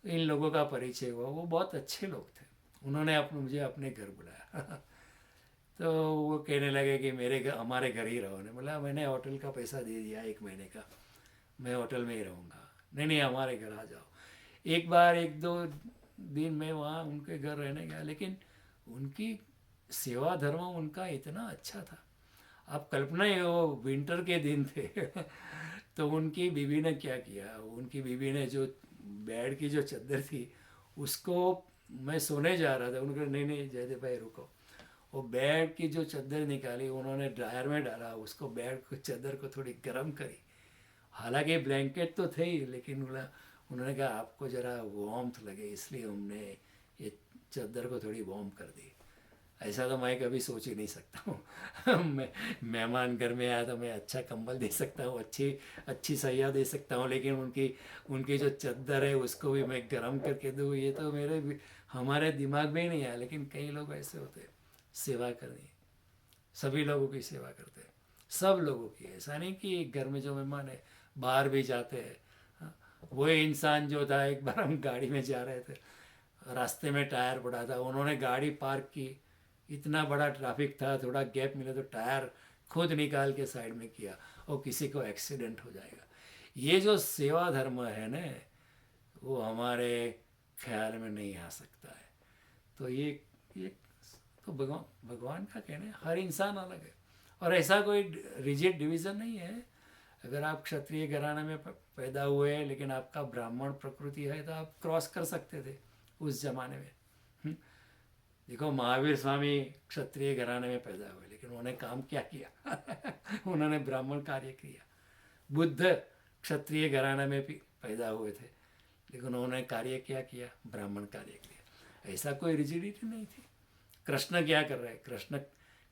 इन लोगों का परिचय हुआ, वो बहुत अच्छे लोग थे, उन्होंने मुझे अपने घर बुलाया तो वो कहने लगे कि हमारे घर ही रहो। ने बोला मैंने होटल का पैसा दे दिया 1 महीने का, मैं होटल में ही रहूँगा। नहीं नहीं, हमारे घर आ जाओ। एक बार 1-2 दिन मैं वहाँ उनके घर रहने गया, लेकिन उनकी सेवा धर्म उनका इतना अच्छा था, आप कल्पना ही, वो विंटर के दिन थे तो उनकी बीवी ने क्या किया, उनकी बीवी ने जो बेड की जो चादर थी उसको, मैं सोने जा रहा था, उन्होंने नहीं नहीं जयदेव भाई रुको, वो बेड की जो चादर निकाली, उन्होंने ड्रायर में डाला, उसको बेड को चादर को थोड़ी गर्म करी। हालांकि ब्लैंकेट तो थे ही, लेकिन उन्होंने कहा आपको ज़रा वार्मथ लगे इसलिए हमने ये चादर को थोड़ी वार्म कर दी। ऐसा तो मैं कभी सोच ही नहीं सकता हूँ मैं मेहमान घर में आया तो मैं अच्छा कंबल दे सकता हूँ, अच्छी सैया दे सकता हूँ, लेकिन उनकी जो चादर है उसको भी मैं गर्म करके दूँ, ये तो हमारे दिमाग में ही नहीं आया। लेकिन कई लोग ऐसे होते हैं, सेवा करनी, सभी लोगों की सेवा करते हैं, सब लोगों की। ऐसा नहीं कि घर में जो मेहमान है बाहर भी जाते हैं। हाँ, वो इंसान जो था, एक बार हम गाड़ी में जा रहे थे, रास्ते में टायर पड़ा था, उन्होंने गाड़ी पार्क की, इतना बड़ा ट्रैफिक था, थोड़ा गैप मिला तो टायर खुद निकाल के साइड में किया, और किसी को एक्सीडेंट हो जाएगा। ये जो सेवा धर्म है ना, वो हमारे ख्याल में नहीं आ सकता है। तो ये तो भगवान का कहना है, हर इंसान अलग है, और ऐसा कोई रिजिड डिवीज़न नहीं है। अगर आप क्षत्रिय घराने में पैदा हुए हैं, लेकिन आपका ब्राह्मण प्रकृति है, तो आप क्रॉस कर सकते थे उस जमाने में। देखो महावीर स्वामी क्षत्रिय घराने में पैदा हुए, लेकिन उन्होंने काम क्या किया उन्होंने ब्राह्मण कार्य किया। बुद्ध क्षत्रिय घराने में भी पैदा हुए थे, लेकिन उन्होंने कार्य क्या किया, ब्राह्मण कार्य किया। ऐसा कोई रिजिडिटी नहीं थी। कृष्ण क्या कर रहे हैं, कृष्ण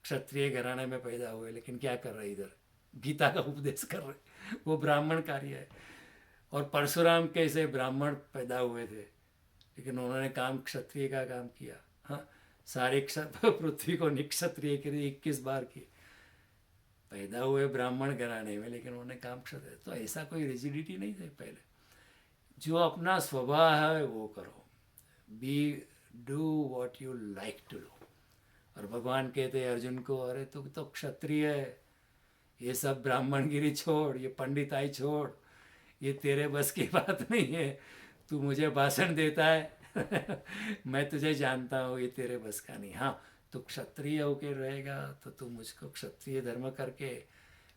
क्षत्रिय घराने में पैदा हुए, लेकिन क्या कर रहे, इधर गीता का उपदेश कर रहे, वो ब्राह्मण कार्य है। और परशुराम कैसे ब्राह्मण पैदा हुए थे, लेकिन उन्होंने काम क्षत्रिय का काम किया। हाँ, सारे पृथ्वी को निक्षत्रिय के लिए 21 बार की, पैदा हुए ब्राह्मण घराने में, लेकिन उन्होंने काम क्षत्रिय। तो ऐसा कोई रिजिडिटी नहीं थी पहले। जो अपना स्वभाव है वो करो, be do what you like to do. और भगवान कहते हैं अर्जुन को, अरे तू तो क्षत्रिय है, ये सब ब्राह्मणगिरी छोड़, ये पंडिताई छोड़, ये तेरे बस की बात नहीं है। तू मुझे भाषण देता है मैं तुझे जानता हूँ, ये तेरे बस का नहीं। हाँ, तू क्षत्रिय होकर रहेगा तो तू मुझको क्षत्रिय धर्म करके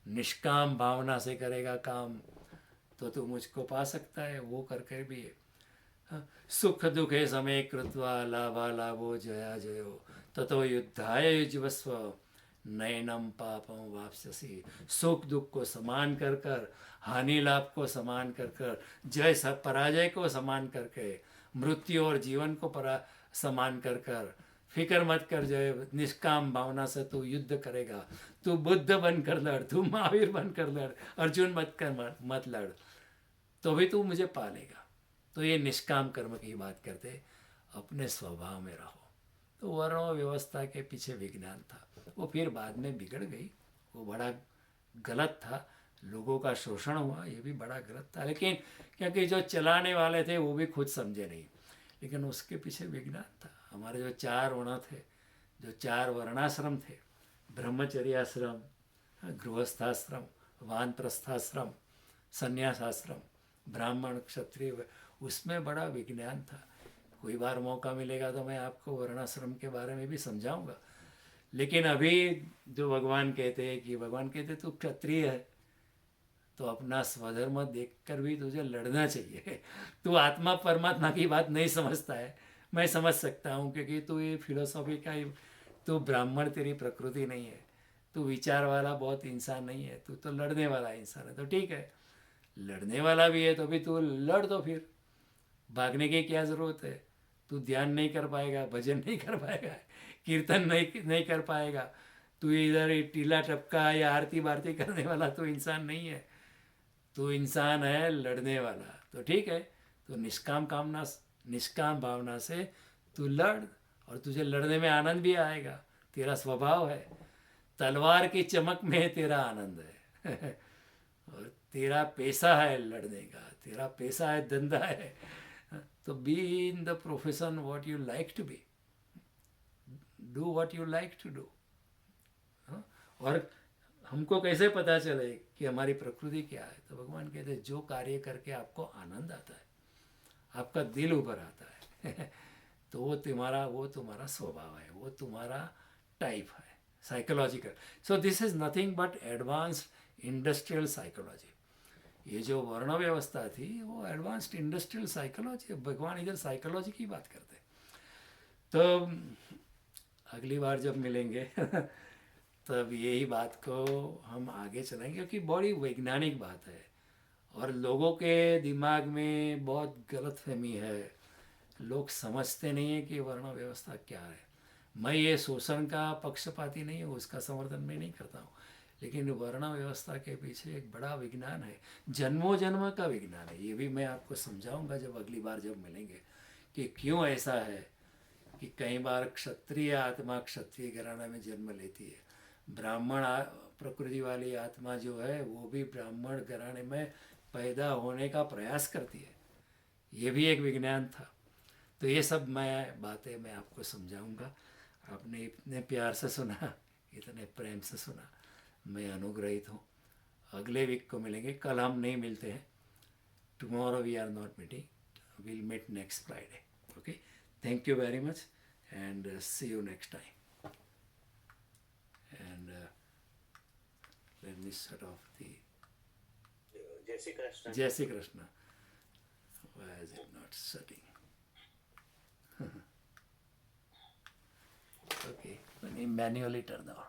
निष्काम भावना से करेगा काम, तो तू मुझको पा सकता है। वो करके भी हाँ, सुख दुखे समय कृत्वा लाभा लाभो जया जयो ततो युद्धाय युज्वस्व नैनम पापम वापसी। सुख दुख को समान कर कर, हानि लाभ को समान कर कर, जय पराजय को समान करके, मृत्यु और जीवन को समान कर कर, फिक्र मत कर, जय निष्काम भावना से तू युद्ध करेगा, तू बुद्ध बनकर लड़, तू महावीर बनकर लड़, अर्जुन मत लड़, तो भी तू मुझे पालेगा। तो ये निष्काम कर्म की बात करते, अपने स्वभाव में रहो। तो वर्ण व्यवस्था के पीछे विज्ञान था, वो फिर बाद में बिगड़ गई, वो बड़ा गलत था, लोगों का शोषण हुआ, ये भी बड़ा गलत था। लेकिन क्योंकि जो चलाने वाले थे वो भी खुद समझे नहीं, लेकिन उसके पीछे विज्ञान था। हमारे जो 4 वर्ण थे, जो 4 वर्णाश्रम थे, ब्रह्मचर्याश्रम, गृहस्थाश्रम, वानप्रस्थाश्रम, संन्यासाश्रम, ब्राह्मण, क्षत्रिय, उसमें बड़ा विज्ञान था। कोई बार मौका मिलेगा तो मैं आपको वर्णाश्रम के बारे में भी समझाऊंगा। लेकिन अभी जो भगवान कहते हैं कि भगवान कहते तू क्षत्रिय है तो अपना स्वधर्म देखकर भी तुझे लड़ना चाहिए। तू आत्मा परमात्मा की बात नहीं समझता है, मैं समझ सकता हूँ, क्योंकि तू ये फिलोसॉफी का ही, तू ब्राह्मण, तेरी प्रकृति नहीं है, तू विचार वाला बहुत इंसान नहीं है, तू तो लड़ने वाला इंसान है। तो ठीक है, लड़ने वाला भी है तो भी तू लड़, तो फिर भागने की क्या ज़रूरत है? तू ध्यान नहीं कर पाएगा, भजन नहीं कर पाएगा, कीर्तन नहीं कर पाएगा, तू इधर टीला टपका या आरती बारती करने वाला तो इंसान नहीं है। तू इंसान है लड़ने वाला। तो ठीक है, तो निष्काम भावना से तू लड़, और तुझे लड़ने में आनंद भी आएगा, तेरा स्वभाव है। तलवार की चमक में तेरा आनंद है और तेरा पैसा है लड़ने का, तेरा पैसा है, धंधा है। तो be in the profession what you like to be, do what you like to do. और हमको कैसे पता चले कि हमारी प्रकृति क्या है? तो भगवान कहते हैं जो कार्य करके आपको आनंद आता है, आपका दिल उभर आता है तो वो तुम्हारा स्वभाव है, वो तुम्हारा टाइप है, psychological. So this is nothing but advanced industrial psychology. ये जो वर्ण व्यवस्था थी वो एडवांस्ड इंडस्ट्रियल साइकोलॉजी। भगवान इधर साइकोलॉजी की बात करते हैं। तो अगली बार जब मिलेंगे तब यही बात को हम आगे चलाएंगे, क्योंकि बड़ी वैज्ञानिक बात है और लोगों के दिमाग में बहुत गलतफहमी है। लोग समझते नहीं है कि वर्ण व्यवस्था क्या है। मैं ये शोषण का पक्षपाती नहीं हूँ, उसका समर्थन मैं नहीं करता हूँ, लेकिन वर्ण व्यवस्था के पीछे एक बड़ा विज्ञान है, जन्मों जन्म का विज्ञान है। ये भी मैं आपको समझाऊंगा जब अगली बार जब मिलेंगे कि क्यों ऐसा है कि कई बार क्षत्रिय आत्मा क्षत्रिय घराना में जन्म लेती है, ब्राह्मण प्रकृति वाली आत्मा जो है वो भी ब्राह्मण घराने में पैदा होने का प्रयास करती है। ये भी एक विज्ञान था। तो ये सब बातें मैं आपको समझाऊंगा। आपने इतने प्यार से सुना, इतने प्रेम से सुना, मैं अनुग्रहित हूँ। अगले वीक को मिलेंगे, कल हम नहीं मिलते हैं। Tomorrow we are not meeting, will meet next Friday. Okay, thank you very much and see you next time. And let me shut off the Jai Shri Krishna. Jai Shri Krishna. Why is it not shutting? Okay, let me manually turn on.